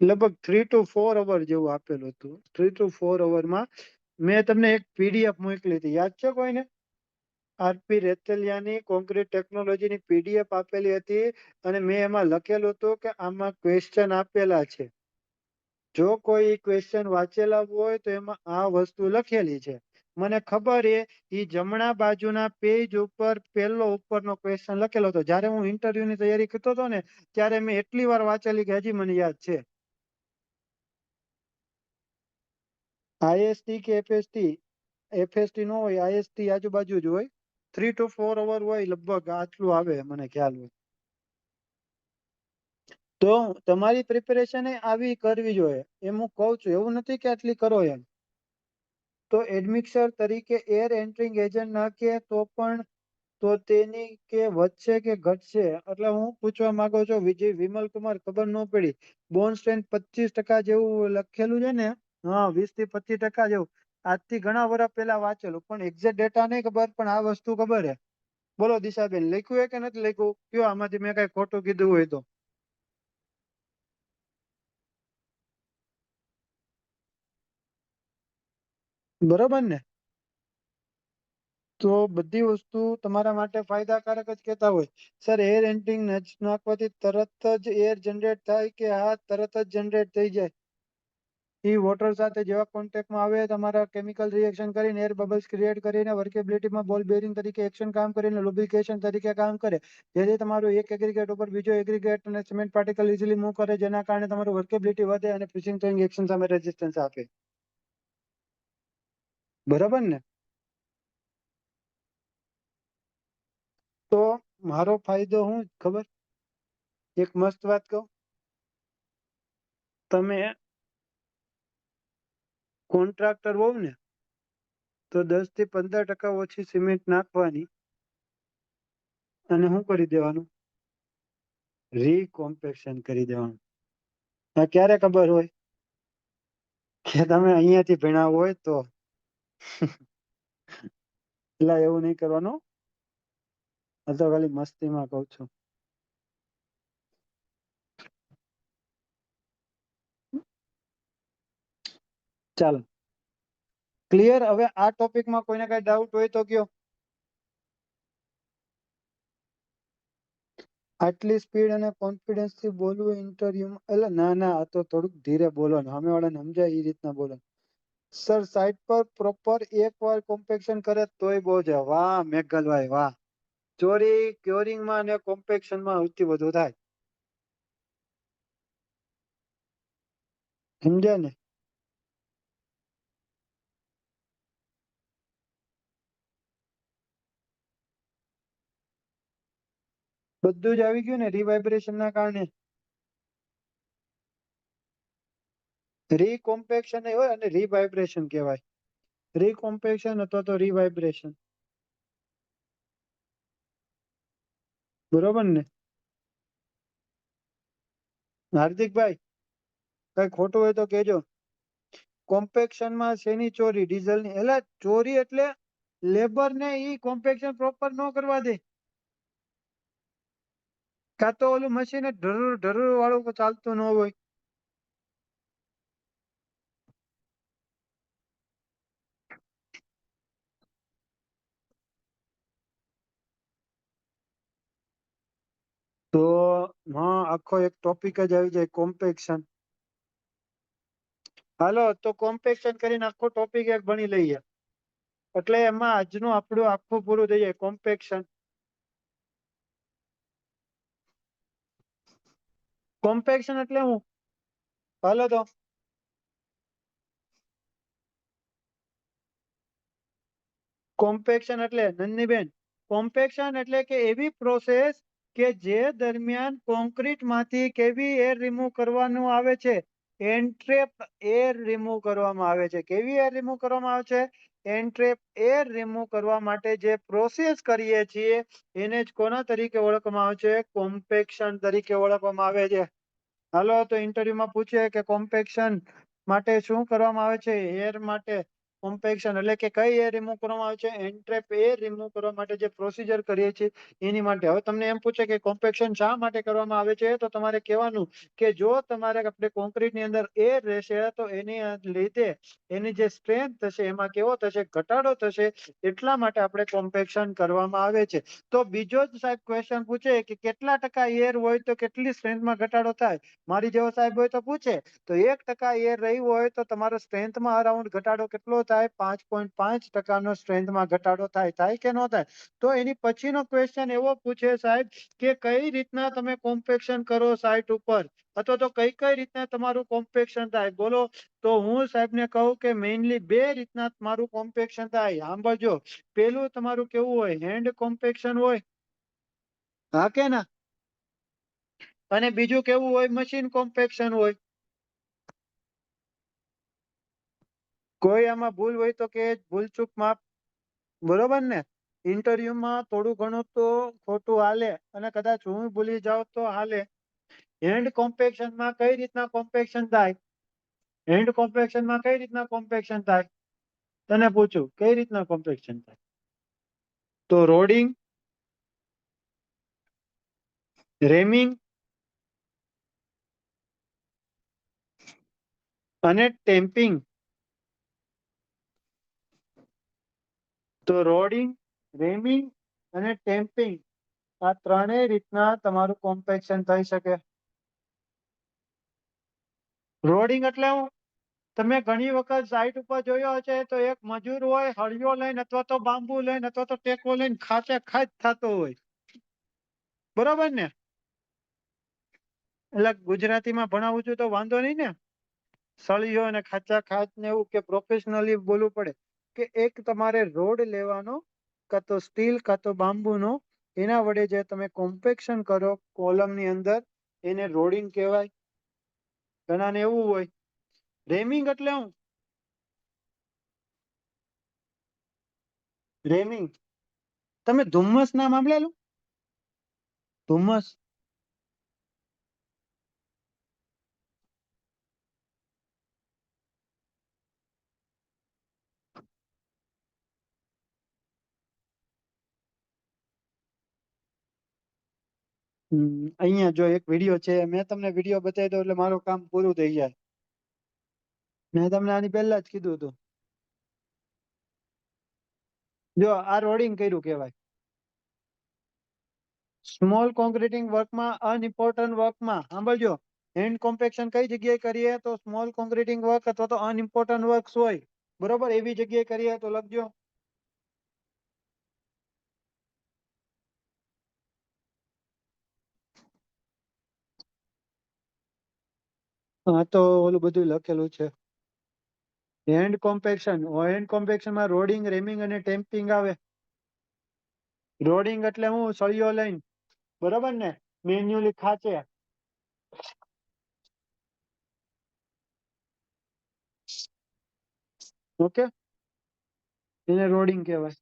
લગભગ 3 to 4 અવર જેવું આપેલું હતું. 3 to 4 અવરમાં મેં તમને એક પીડીએફ મોકલી હતી, યાદ છે કોઈને? આરપી રેતલિયાની કોન્ક્રીટ ટેકનોલોજીની પીડીએફ આપેલી હતી અને મેં એમાં લખેલું હતું કે આમાં ક્વેશ્ચન આપેલા છે. જો કોઈ ક્વેશ્ચન વાંચેલા હોય તો એમાં આ વસ્તુ લખેલી છે. મને ખબર એ જમણા બાજુના પેજ ઉપર પહેલો ઉપરનો ક્વેશ્ચન લખેલો હતો. જ્યારે હું ઇન્ટરવ્યુની તૈયારી કરતો હતો ને ત્યારે મેં એટલી વાર વાંચેલી કે હજી મને યાદ છે. આઈએસટી કે એફએસટી? એફએસટી નો હોય, આઈએસટી આજુબાજુ જ હોય. 3 to 4 અવર હોય, લગભગ આટલું આવે મને ખ્યાલ હોય. તો તમારી પ્રિપેરેશન આવી કરવી જોઈએ એમ હું કહું છું. એવું નથી કે આટલી કરો એમ. તો એડમિક્સર તરીકે એર એન્ટ્રિંગ એજન્ટ નાખીએ તો પણ તો તેની કે વધશે કે ઘટશે? એટલે હું પૂછવા માંગુ છું વિજય વિમલ કુમાર, ખબર ન પડી. બોન્ડ સ્ટ્રેન્થ 25% જેવું લખેલું છે ને? હા, 20 થી 25% જેવું. આજથી ઘણા વર્ષ પહેલા વાંચેલું, પણ એક્ઝેક્ટ ડેટા નહીં ખબર, પણ આ વસ્તુ ખબર છે. બોલો દિશાબેન, લખ્યું હોય કે નથી લખ્યું? કયો આમાંથી મેં કઈ ખોટું કીધું હોય તો? બરોબર ને? તો બધી વસ્તુ તમારા માટે ફાયદાકારક જ કહેતા હોય. સર, એર એન્ટ્રિંગ નાખવાથી તરત જ એર જનરેટ થાય કે હા તરત જ જનરેટ થઈ જાય? એ વોટર સાથે જેવા કોન્ટેક્ટમાં આવે તમારા કેમિકલ રિએક્શન કરીને એર બબલ્સ ક્રિએટ કરીને વર્કેબિલિટીમાં બોલ બેરિંગ તરીકે એક્શન કામ કરીને લુબ્રિકેશન તરીકે કામ કરે, જેથી તમારું એક એગ્રીગેટ ઉપર બીજો એગ્રીગેટ અને સિમેન્ટ પાર્ટિકલ ઇઝીલી મૂવ કરે, જેના કારણે તમારું વર્કેબિલિટી વધે અને ફિશિંગ ટ્રેનિંગ એક્શન સામે રેઝિસ્ટન્સ આપે. બરાબર ને? તો મારો ફાયદો શું ખબર? એક મસ્ત વાત કહું. તમે કોન્ટ્રાક્ટર હોવ ને તો 10 થી 15% ઓછી સિમેન્ટ નાખવાની અને શું કરી દેવાનું? રીકોમ્પેક્શન કરી દેવાનું. આ ક્યારે ખબર હોય? કે તમે અહીંયાથી ભણ્યા હોય તો. એટલે એવું નહીં કરવાનું. આ તો ખાલી મસ્તીમાં કહું છું. ચાલો, ક્લિયર? હવે આ ટોપિકમાં કોઈને કઈ ડાઉટ હોય તો કયો. આટલી સ્પીડ અને કોન્ફિડન્સ થી બોલવું ઇન્ટરવ્યુમાં? એટલે ના ના, આ તો થોડુંક ધીરે બોલો ને, સામે વાળાને સમજાય એ રીતના બોલો. સર, સાઇટ પર પ્રોપર એક વાર કોમ્પેક્શન કરે તોય બહુ છે. વાહ મેઘલભાઈ વાહ. ચોરી ક્યોરિંગમાં અને કોમ્પેક્શનમાં સૌથી વધુ થાય. સમજ્યા ને? બધું જ આવી ગયું ને રિવાઇબ્રેશન ના કારણે. રીકોમ્પેક્શન હોય અને રિવાઇબ્રેશન કહેવાય. રીકોમ્પેક્શન અથવા તો રિવાઇબ્રેશન. બરોબર ને? હાર્દિકભાઈ, કઈ ખોટું હોય તો કેજો. કોમ્પેક્શનમાં શેની ચોરી? ડીઝલની. એટલે ચોરી એટલે લેબર ને ઈ કોમ્પેક્શન પ્રોપર ન કરવા દે. કાં તો ઓલું મશીન ઢરર ઢરર વાળું ચાલતું ન હોય. તો હા, આખો એક ટોપિક જ આવી જાય કોમ્પેક્શન. હાલો, તો કોમ્પેક્શન કરીને આખો ટોપિક એક ભણી લઈએ. એટલે એમાં આજનું આપણું આખું પૂરું થઈ જાય કોમ્પેક્શન. કોમ્પેક્શન એટલે હું? હાલો તો કોમ્પેક્શન એટલે નન્ની બેન, કોમ્પેક્શન એટલે કે એવી પ્રોસેસ કે જે દરમિયાન કોન્ક્રીટ માંથી કેવી એર રિમૂવ કરવાનું આવે છે? એન્ટ્રેપ એર રિમૂવ કરવામાં આવે છે. કેવી એર રિમૂવ કરવામાં આવે છે? એન્ટ્રેપ એર રિમૂવ કરવા માટે જે પ્રોસેસ કરીએ છીએ એને જ કોના તરીકે ઓળખવામાં આવે છે? કોમ્પેક્શન તરીકે ઓળખવામાં આવે છે. હાલો, તો ઇન્ટરવ્યુમાં પૂછે કે કોમ્પેક્શન માટે શું કરવામાં આવે છે? એર માટે કોમ્પેક્શન એટલે કે કઈ એર રિમૂવ કરવામાં આવે છે? એન્ટ્રેપ એર રિમૂવ કરવા માટે જે પ્રોસીજર કરીએ છીએ એની માટે. હવે તમને એમ પૂછે કે કોમ્પેક્શન શા માટે કરવામાં આવે છે, તો તમારે કહેવાનું કે જો તમારે આપણે કોન્ક્રીટની અંદર એર રહેશે તો એની લીધે એની જે સ્ટ્રેન્થ થશે એમાં કેવો થશે? ઘટાડો થશે. એટલા માટે આપણે કોમ્પેક્શન કરવામાં આવે છે. તો બીજો જ સાહેબ ક્વેશ્ચન પૂછે કે કેટલા ટકા એર હોય તો કેટલી સ્ટ્રેન્થમાં ઘટાડો થાય? મારી જેવો સાહેબ હોય તો પૂછે તો 1% એર રહ્યું હોય તો તમારો સ્ટ્રેન્થમાં અરાઉન્ડ ઘટાડો કેટલો થાય? 5.5% સ્ટ્રેન્થમાં ઘટાડો થાય કે ન થાય? તો એની પછીનો ક્વેશ્ચન એવો પૂછે સાહેબ કે કઈ રીતના તમે કોમ્પેક્શન કરો સાઇટ ઉપર, અથવા તો કઈ કઈ રીતના તમારું કોમ્પેક્શન થાય? બોલો. તો હું સાહેબને કહું કે મેઇનલી બે રીતના મારું કોમ્પેક્શન થાય. સાંભળજો. પેલું તમારું કેવું હોય? હેન્ડ કોમ્પેક્શન હોય. હા કે ના? અને બીજું કેવું હોય? મશીન કોમ્પેક્શન હોય. કોઈ આમાં ભૂલ હોય તો કે ભૂલચૂક માફ. બરોબર ને? ઇન્ટરવ્યુમાં થોડું ઘણું તો ખોટું હાલે અને કદાચ હું ભૂલી જાઉં તો હાલે. હેન્ડ કોમ્પેક્શનમાં કઈ રીતના કોમ્પેક્શન થાય? હેન્ડ કોમ્પેક્શનમાં કઈ રીતના કોમ્પેક્શન થાય? તને પૂછું કઈ રીતના કોમ્પેક્શન થાય? તો રોડિંગ, રેમિંગ અને ટેમ્પિંગ. તો રોડિંગ, રેમિંગ અને ટેમ્પિંગ, આ ત્રણેય રીતના તમારું કોમ્પેક્શન થઈ શકે. રોડિંગ એટલે હું, તમે ઘણી વખત સાઈટ ઉપર જોયો હશે તો એક મજૂર હોય હળિયો લઈને અથવા તો બાંબુ લઈને અથવા તો ટેકો લઈને ખાચે ખાચ થતો હોય. બરોબર ને? એટલે ગુજરાતીમાં ભણાવું છું તો વાંધો નહીં ને? સળિયો અને ખાચા ખાચ ને એવું કે પ્રોફેશનલી બોલવું પડે કે એક તમારે રોડ લેવાનો, કાં તો સ્ટીલ કાં તો બાંબુનો, એના વડે જે તમે કોમ્પેક્શન કરો કોલમની અંદર એને રોડિંગ કહેવાય. ઘણાને એવું હોય. રેમિંગ એટલે હું? રેમિંગ, તમે ધુમ્મસ નામ સાંભળેલું? ધુમ્મસ. અહીંયા જો એક વિડીયો છે, મેં તમને વિડીયો બતાવી દઉં એટલે મારું કામ પૂરું થઈ જાય. મેં તમને આની પહેલા જ કીધું હતું. જો આ રોડિંગ કર્યું કહેવાય. સ્મોલ કોન્ક્રીટિંગ વર્કમાં, અનઇમ્પોર્ટન્ટ વર્કમાં સાંભળજો, હેન્ડ કોમ્પેક્શન કઈ જગ્યાએ કરીએ તો સ્મોલ કોન્ક્રીટિંગ વર્ક અથવા તો અનઇમ્પોર્ટન્ટ વર્ક્સ હોય. બરોબર, એવી જગ્યાએ કરીએ તો લખજો. હા, તો ઓલું બધું લખેલું છે. હેન્ડ કોમ્પેક્શનમાં રોડિંગ, રેમિંગ અને ટેમ્પિંગ આવે. રોડિંગ એટલે હું? સળિયો લઈને, બરોબર ને, મેન્યુઅલી ખાચે. ઓકે, એને રોડિંગ કહેવાય.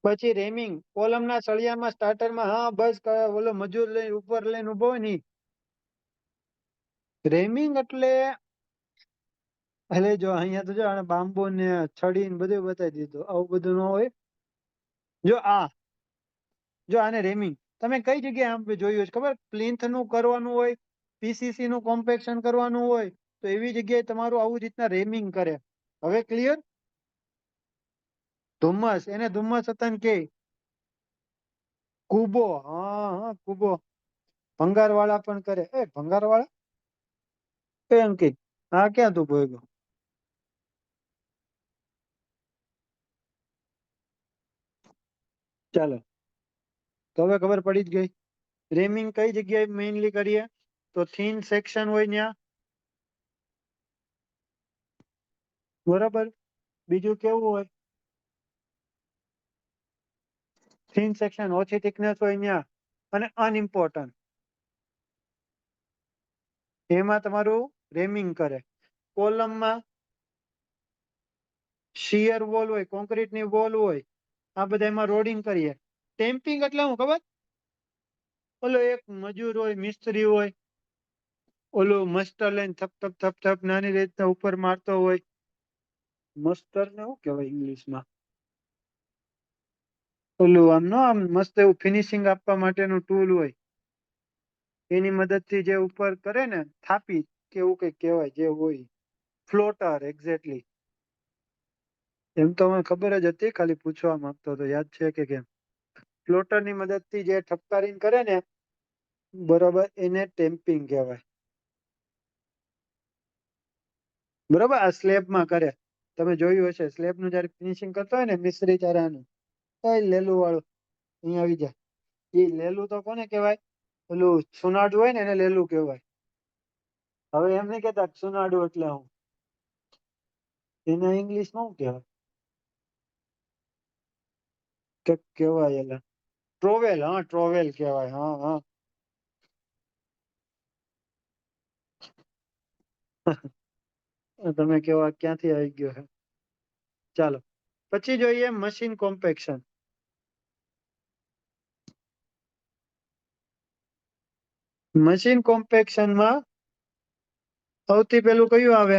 પછી રેમિંગ, કોલમના સળિયામાં સ્ટાર્ટરમાં, હા બસ, ઓલો મજૂર લઈને ઉપર લઈને ઉભો હોય ને. રેમિંગ એટલે જો અહીંયા તો જો આને બાંબુ ને છડી ને બધું બતાવી દીધું, આવું બધું ન હોય. જો જો આને રેમિંગ તમે કઈ જગ્યાએ આમ જોયું છે ખબર? પ્લિન્થ નું કરવાનું હોય, પીસીસી નું કોમ્પેક્શન કરવાનું હોય, તો એવી જગ્યાએ તમારું આવું રીતના રેમિંગ કરે. હવે ક્લિયર? ધુમ્મસ, એને ધુમ્મસ હતા કે કુબો. હા હા, કુબો. ભંગાર વાળા પણ કરે. ભંગાર વાળા એ અંકિત, હા ક્યાં તું ભોગો? ચાલો, તો હવે ખબર પડી જ ગઈ. રેમિંગ કઈ જગ્યાએ મેઇનલી કરીએ તો થીન સેક્શન હોય ત્યાં. બરાબર. બીજું કેવું હોય? થિન સેક્શન ઓછી થિકનેસ હોય ત્યાં, અને અનઇમ્પોર્ટન્ટ એમાં તમારું રેમિંગ કરે. કોલમમાં શિયર વોલ હોય, કોન્ક્રીટની વોલ હોય, આ બધા એમાં રોડિંગ કરીએ. ટેમ્પિંગ એટલે શું ખબર? ઓલો એક મજૂર હોય, મિસ્ત્રી હોય, ઓલું મસ્ટર લઈને થપ થપ થપ થપ નાની રીતના ઉપર મારતો હોય. મસ્ટર ને શું કહેવાય ઇંગ્લિશમાં? ઓલું આમ મસ્ત એવું ફિનિશિંગ આપવા માટેનું ટૂલ હોય, એની મદદથી જે ઉપર કરે ને થાપી કેવું કઈક કહેવાય જે હોય. Floater, exactly. એમ તો મને ખબર જ હતી, ખાલી પૂછવા માંગતો હતો, યાદ છે કે કેમ. ફ્લોટર ની મદદથી જે ઠપકારીને કરે ને, બરોબર, એને ટેમ્પિંગ કહેવાય. બરોબર, આ સ્લેબમાં કરે. તમે જોયું હશે, સ્લેબનું જયારે ફિનિશિંગ કરતો હોય ને મિસ્ત્રી, ત્યારે આનું લેલું વાળું અહીંયા આવી જાય. એ લેલું તો કોને કહેવાય? પેલું સુનાડું હોય ને એને લેલું કહેવાય. હવે એમ નહીં કેતા સુનાડું એટલે હું, એને ઇંગ્લિશમાં શું કહેવાય? કે કહેવાય એટલે ટ્રોવેલ. હા, ટ્રોવેલ કહેવાય. હા હા. તમે કેવા ક્યાંથી આવી ગયો છે. ચાલો પછી જોઈએ મશીન કોમ્પેક્શન. મશીન કોમ્પેક્શનમાં સૌથી પેલું કયું આવે?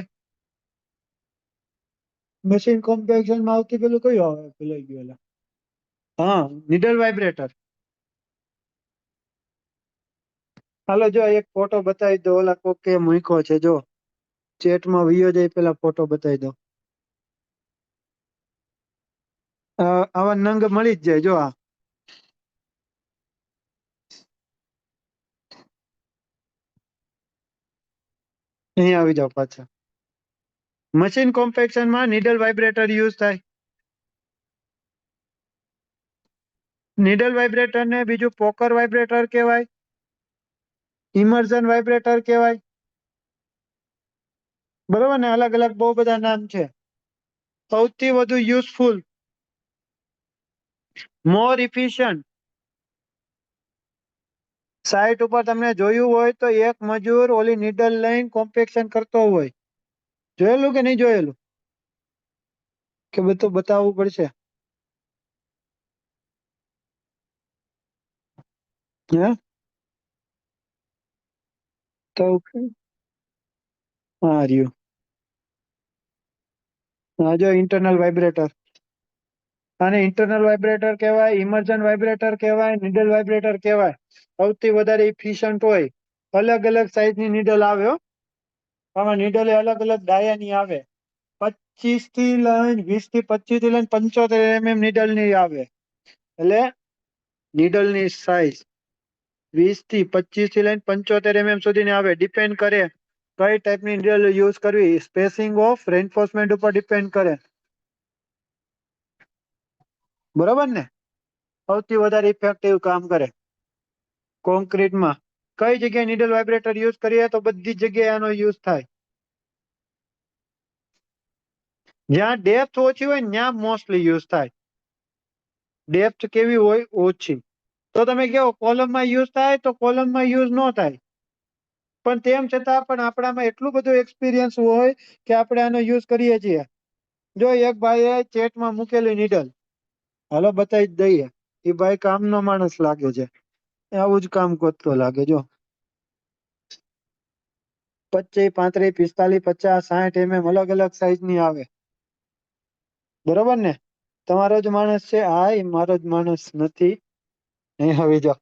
મશીન કોમ્પેક્શનમાં સૌથી પેલું કયું આવે? ભૂલાઈ ગયું એલા. હા, નીડલ વાઇબ્રેટર. હાલો જો એક ફોટો બતાવી દો, ઓલા કોકે મૂક્યો છે, જો ચેટમાં વિયો જાય, પેલા ફોટો બતાવી દો. આવા નંગ મળી જ જાય, જો આ. અહીં આવી જાવ પાછા. મશીન કોમ્પેક્શનમાં નીડલ વાઇબ્રેટર યુઝ થાય. નીડલ વાઇબ્રેટર ને બીજું પોકર વાઇબ્રેટર કહેવાય, ઇમર્ઝન વાઇબ્રેટર કહેવાય. બરોબર ને, અલગ અલગ બહુ બધા નામ છે. સૌથી વધુ યુઝફુલ, મોર ઇફિશિયન્ટ. સાઇટ ઉપર તમને જોયું હોય તો એક મજૂર ઓલી નીડલ લઈને કોમ્પેક્શન કરતો હોય. જોયેલું કે નહીં જોયેલું? કે બધું બતાવવું પડશે? હે તો હા રહ્યું. હા જો ઇન્ટરનલ વાઇબ્રેટર. આને ઇન્ટરનલ વાઇબ્રેટર કહેવાય, ઇમર્જન વાઇબ્રેટર કહેવાય, નીડલ વાઇબ્રેટર કહેવાય. સૌથી વધારે ઇફિશિયન્ટ હોય. અલગ અલગ સાઈઝની નીડલ આવે હો. આમાં નીડલ અલગ અલગ ડાયાની આવે. 25 થી લઈને 20 થી 25 થી લઈને 75 નીડલ ની આવે. એટલે નીડલની સાઈઝ 20 થી 25 થી લઈને 75 સુધીની આવે. ડિપેન્ડ કરે કઈ ટાઈપની નીડલ યુઝ કરવી. સ્પેસિંગ ઓફ રેન્ફોર્સમેન્ટ ઉપર ડિપેન્ડ કરે. બરોબર ને? સૌથી વધારે ઇફેક્ટિવ કામ કરે કોન્ક્રીટમાં. કઈ જગ્યાએ નીડલ વાઇબ્રેટર યુઝ કરીએ તો બધી જગ્યાએ આનો યુઝ થાય. જ્યાં ડેપ્થ ઓછી હોય ત્યાં મોસ્ટલી યુઝ થાય. ડેપ્થ કેવી હોય? ઓછી. તો તમે કહો કોલમમાં યુઝ થાય, તો કોલમમાં યુઝ ન થાય. પણ તેમ છતાં પણ આપણામાં એટલું બધું એક્સપિરિયન્સ હોય કે આપણે આનો યુઝ કરીએ છીએ. જો એક ભાઈએ ચેટમાં મૂકેલી નીડલ, હાલો બતાવી જ દઈએ. એ ભાઈ કામનો માણસ લાગે છે. આવું જ કામ કરતો લાગે. જો 25, 35, 45, 50, 60 અલગ અલગ સાઈઝની આવે. બરોબર ને? તમારો જ માણસ છે? હા, એ મારો જ માણસ નથી. અહીં આવી જાઓ.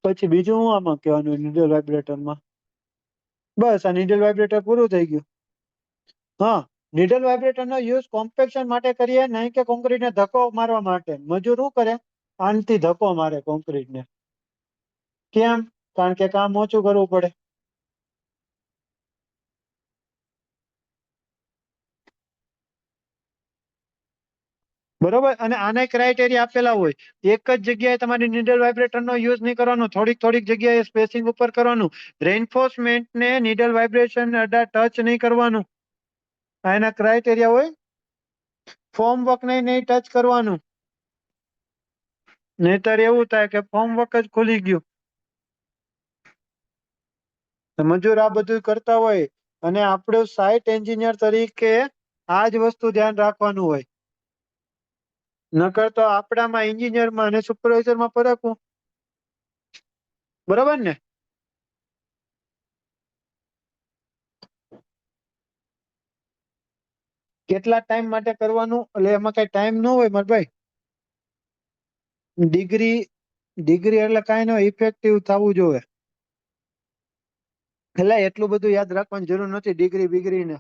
પછી બીજું હું આમાં કહેવાનું નીડલ વાઇબ્રેટરમાં? બસ આ નીડલ વાઇબ્રેટર પૂરું થઈ ગયું. હા, નીડલ વાઇબ્રેટરનો યુઝ કોમ્પેક્શન માટે કરીએ, નહીં કે કોન્ક્રીટને ધક્કો મારવા માટે. મજૂર શું કરે? આનથી ધક્કો મારે કોન્ક્રીટને. કેમ? કારણ કે કામ ઓછું કરવું પડે. બરોબર, અને આના ક્રાઇટેરિયા આપેલા હોય. એક જ જગ્યાએ તમારી નીડલ વાઇબ્રેટરનો યુઝ નહીં કરવાનો, થોડીક થોડીક જગ્યાએ સ્પેસિંગ ઉપર કરવાનું. રેઇન્ફોર્સમેન્ટને નીડલ વાઇબ્રેશન ટચ નહીં કરવાનું. આ એના ક્રાઇટેરિયા હોય. ફોર્મ વર્કને નહીં ટચ કરવાનું. નહીતર એવું થાય કે ફોર્મ વર્ક જ ખુલી ગયું. મજૂર આ બધું કરતા હોય અને આપણું સાઇટ એન્જિનિયર તરીકે આ જ વસ્તુ ધ્યાન રાખવાનું હોય. નકર તો આપણામાં એન્જિનિયરમાં અને સુપરવાઇઝરમાં ફરક હું. બરાબર ને? કેટલા ટાઈમ માટે કરવાનું એટલે એમાં કઈ ટાઈમ ન હોય માર ભાઈ. ડિગ્રી ડિગ્રી એટલે કાંઈ ન હોય, ઇફેક્ટિવ થવું જોઈએ. એટલે એટલું બધું યાદ રાખવાની જરૂર નથી ડિગ્રી બિગ્રી ને.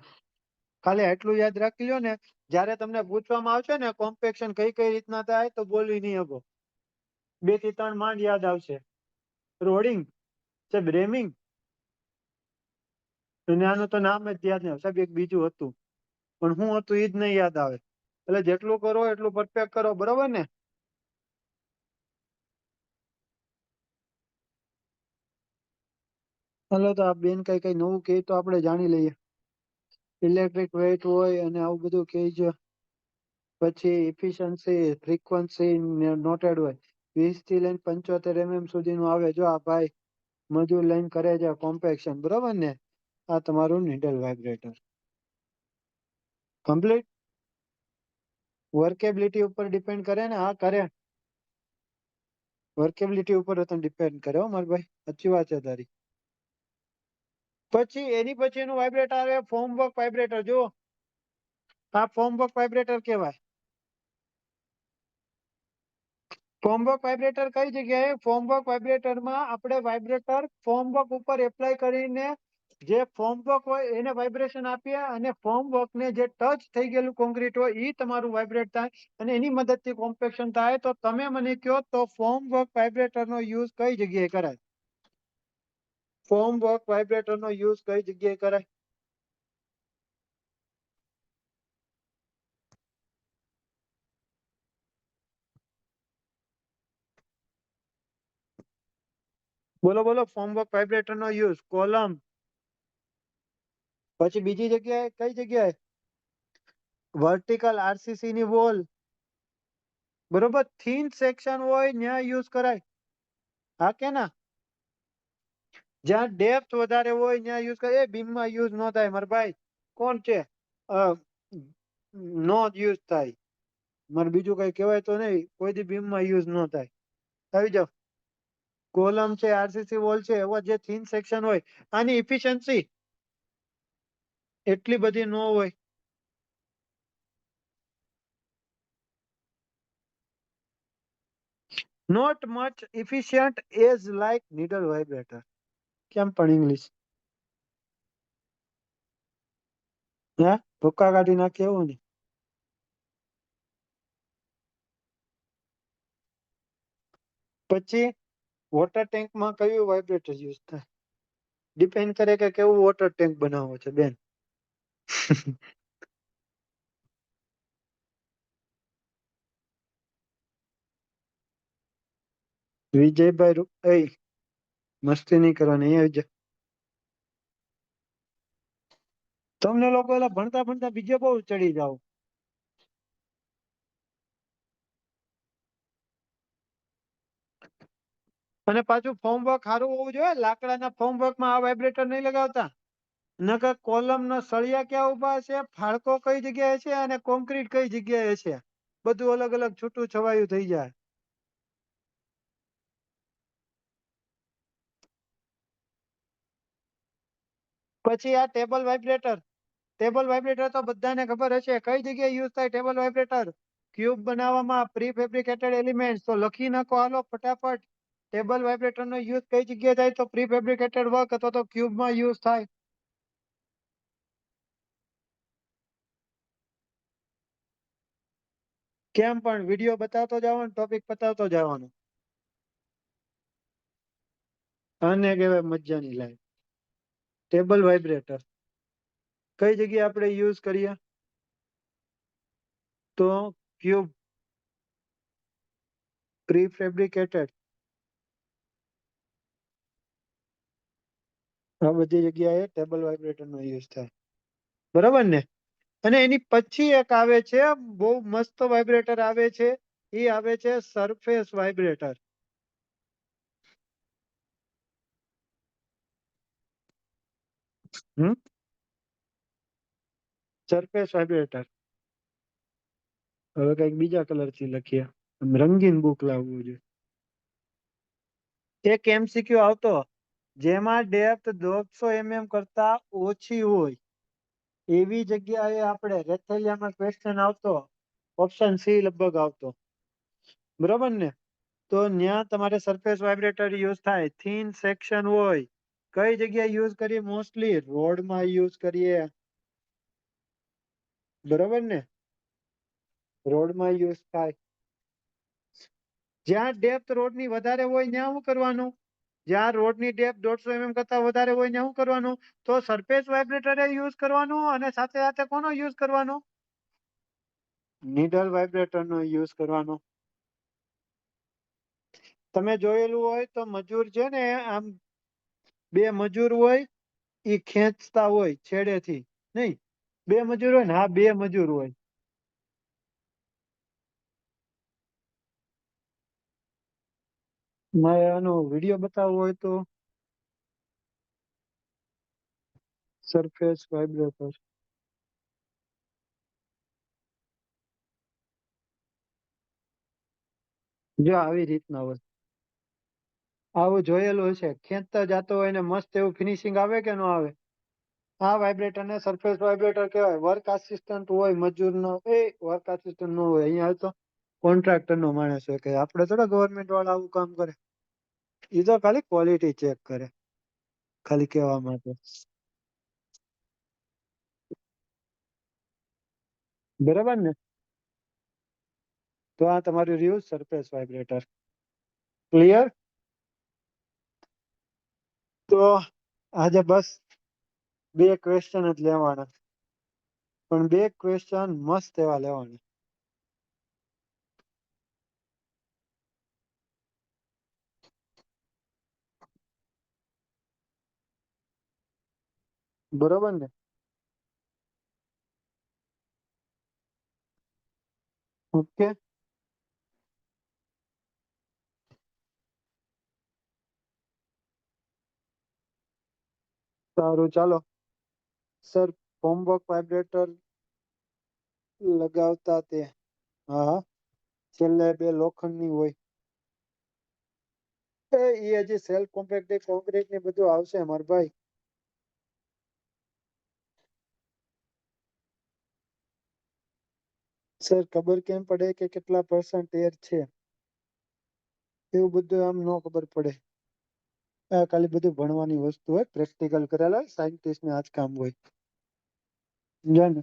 ખાલી એટલું યાદ રાખી લ્યો ને, જ્યારે તમને પૂછવામાં આવશે ને કોમ્પેક્શન કઈ કઈ રીતના થાય તો બોલી નહીં શકો. 2 થી 3 માંડ યાદ આવશે. રોડિંગ છે, બ્રેમિંગ, અને આનું તો નામ જ યાદ નહીં. સાહેબ એક બીજું હતું પણ હું હતું એ જ નહીં યાદ આવે. એટલે જેટલું કરો એટલું પરફેક્ટ કરો. બરોબર ને? હાલો તો આ બેન કઈ કઈ નવું કહે તો આપણે જાણી લઈએ. ઇલેક્ટ્રિક વેટ હોય અને આવું બધું કહે છે. પછી એફિશિયન્સી ફ્રીક્વન્સી નોટેડ હોય. 20 થી લઈને 75 mm સુધીનું આવે. જો આ ભાઈ મજૂર લઈને કરે છે કોમ્પેક્શન. બરોબર ને? આ તમારું નીડલ વાઇબ્રેટર કમ્પ્લીટ. વર્કેબિલિટી ઉપર ડિપેન્ડ કરે ને? હા કરે. વર્કેબિલિટી ઉપર ડિપેન્ડ કરે હો મારા ભાઈ. સાચી વાત છે તારી. પછી એની પછીનું વાઇબ્રેટર આવે ફોર્મ વર્ક વાઇબ્રેટર. જો આ ફોર્મ વર્ક વાઇબ્રેટર કહેવાય. ફોર્મવર્ક વાઇબ્રેટર કઈ જગ્યાએ? ફોર્મવર્ક વાઇબ્રેટરમાં આપણે વાઇબ્રેટર ફોર્મવર્ક ઉપર એપ્લાય કરીને જે ફોર્મવર્ક હોય એને વાઇબ્રેશન આપીએ અને ફોર્મવર્કને જે ટચ થઈ ગયેલું કોન્ક્રીટ હોય એ તમારું વાઇબ્રેટ થાય અને એની મદદથી કોમ્પેક્શન થાય. તો તમે મને કહો તો ફોર્મવર્ક વાઇબ્રેટરનો યુઝ કઈ જગ્યાએ કરાય? ફોર્મવર્ક વાઇબ્રેટરનો યુઝ કઈ જગ્યાએ કરાય? બોલો બોલો. ફોર્મવર્ક વાઇબ્રેટરનો યુઝ કોલમ. પછી બીજી જગ્યાએ કઈ જગ્યાએ? વર્ટિકલ આરસીસી ની વોલ. બરોબર. થીન સેક્શન હોય ત્યાં યુઝ કરાય. હા કે ના? જ્યાં ડેપ્થ વધારે હોય ત્યાં યુઝ કરે. એ બીમમાં યુઝ ન થાય મારા ભાઈ. કોણ છે? નો યુઝ થાય. મારે બીજું કઈ કહેવાય તો નહીં. કોઈ દી બીમમાં યુઝ ન થાય. આવી જાઓ. કોલમ છે, આરસીસી વોલ છે, એવા જે થીન સેક્શન હોય આની ઇફિશિયન્સી એટલી બધી ન હોય. Not much efficient as like needle vibrator. કેમ પણ ઇંગ્લિશ? હે ભૂક્કા કાઢી નાખે એવું ને? પછી વોટર ટેન્કમાં કયું વાઇબ્રેટર યુઝ થાય? ડિપેન્ડ કરે કે કેવું વોટર ટેન્ક બનાવવો છે બેન. વિજયભાઈ એ મસ્તી નહીં કરવાની. અહીંયા આવી જા. તમને લોકો એલા ભણતા ભણતા બીજે બહુ ચડી જાવ. અને પાછું ફોર્મવર્ક સારું હોવું જોઈએ. લાકડાના ફોર્મવર્કમાં આ વાઇબ્રેટર નહીં લગાવતા. નકર કોલમના સળિયા ક્યાં ઉભા છે, ફાળકો કઈ જગ્યાએ છે અને કોન્ક્રીટ કઈ જગ્યાએ છે, બધું અલગ અલગ છૂટું છવાયું થઈ જાય. પછી આ ટેબલ વાઇબ્રેટર તો બધાને ખબર હશે. કઈ જગ્યાએ યુઝ થાય ટેબલ વાઇબ્રેટર? ક્યુબ બનાવવામાં પ્રી ફેબ્રિકેટેડ એલિમેન્ટ. તો લખી નાખો હાલો ફટાફટ. ટેબલ વાઇબ્રેટર નો યુઝ કઈ જગ્યાએ થાય? તો પ્રી ફેબ્રિકેટેડ વર્ક અથવા તો ક્યુબમાં યુઝ થાય. કેમ પણ વિડીયો બતાવતો જવાનો, ટોપિક બતાવતો જવાનો. આને કહેવાય મજાની લાઈફ. ટેબલ વાઇબ્રેટર કઈ જગ્યાએ આપણે યુઝ કરીએ? તો ક્યુબ પ્રી ફેબ્રિકેટેડ આ બધી જગ્યાએ ટેબલ વાઇબ્રેટર નો યુઝ થાય. બરાબર ને? અને એની પછી એક આવે છે બહુ મસ્ત વાઇબ્રેટર આવે છે. એ આવે છે સરફેસ વાઇબ્રેટર. Surface vibrator. હવે કઈક બીજા કલર થી લખીએ. રંગીન બુક લાવવું જોઈએ. એક MCQ આવતો જેમાં ડેપ્થ 150 mm કરતા ઓછી હોય એવી જગ્યાએ આપણે રેથેલિયામાં ક્વેશ્ચન આવતો. ઓપ્શન સી લગભગ આવતો. બરોબર ને? તો ત્યાં તમારે સરફેસ વાઇબ્રેટર યુઝ થાય. થીન સેક્શન હોય. કઈ જગ્યાએ યુઝ કરીએ? મોસ્ટલી રોડમાં યુઝ કરીએ. બરોબર ને? રોડમાં યુઝ થાય. જ્યાં ડેપ્થ રોડની વધારે હોય ત્યાં શું કરવાનું? જ્યાં રોડની ડેપ્થ 150 mm કરતા વધારે હોય ત્યાં શું કરવાનું? તો સરફેસ વાઇબ્રેટર યુઝ કરવાનું અને સાથે સાથે કોનો યુઝ કરવાનો? નીડલ વાઇબ્રેટર નો યુઝ કરવાનો. તમે જોયેલું હોય તો મજૂર છે ને આમ બે મજૂર હોય એ ખેંચતા હોય છેડેથી. નહીં, બે મજૂર હોય ને? હા, બે મજૂર હોય. મારે આનો વિડીયો બતાવવો હોય તો સરફેસ વાઇબ્રેટર. જો આવી રીતના હોય. આવું જોયેલું હશે. ખેંચતા જતો હોય ને મસ્ત એવું ફિનિશિંગ આવે કે ન આવે? આ વાઇબ્રેટર ને સરફેસ વાઇબ્રેટર કહેવાય. વર્ક આસિસ્ટન્ટ હોય મજૂરનો, એ વર્ક આસિસ્ટન્ટ નો હોય. અહીંયા તો કોન્ટ્રાક્ટર નો માણસ હોય. કે આપણે થોડા ગવર્મેન્ટ વાળા આવું કામ કરે. એ તો ખાલી ક્વોલિટી ચેક કરે, ખાલી કહેવા માટે. બરાબર ને? તો આ તમારું રહ્યું સરફેસ વાઇબ્રેટર. ક્લિયર? તો આજે બસ બે ક્વેશ્ચન જ લેવાના, પણ બે ક્વેશ્ચન મસ્ત એવા લેવાના. બરોબર ને? ઓકે, સારું ચાલો. સર, હોમવર્ક વાઇબ્રેટર લગાવતા તે, હા હા, છેલ્લે બે લોખંડની હોય. એ હજી સેલ્ફ કોમ્પેક્ટ કોન્ક્રીટ ને બધું આવશે મારા ભાઈ. સર, ખબર કેમ પડે કે કેટલા % એર છે? એવું બધું આમ ન ખબર પડે. આ ખાલી બધું ભણવાની વસ્તુ હોય, પ્રેક્ટિકલ કરેલા સાયન્ટિસ્ટ ને આ જ કામ હોય. સમજ્યા ને?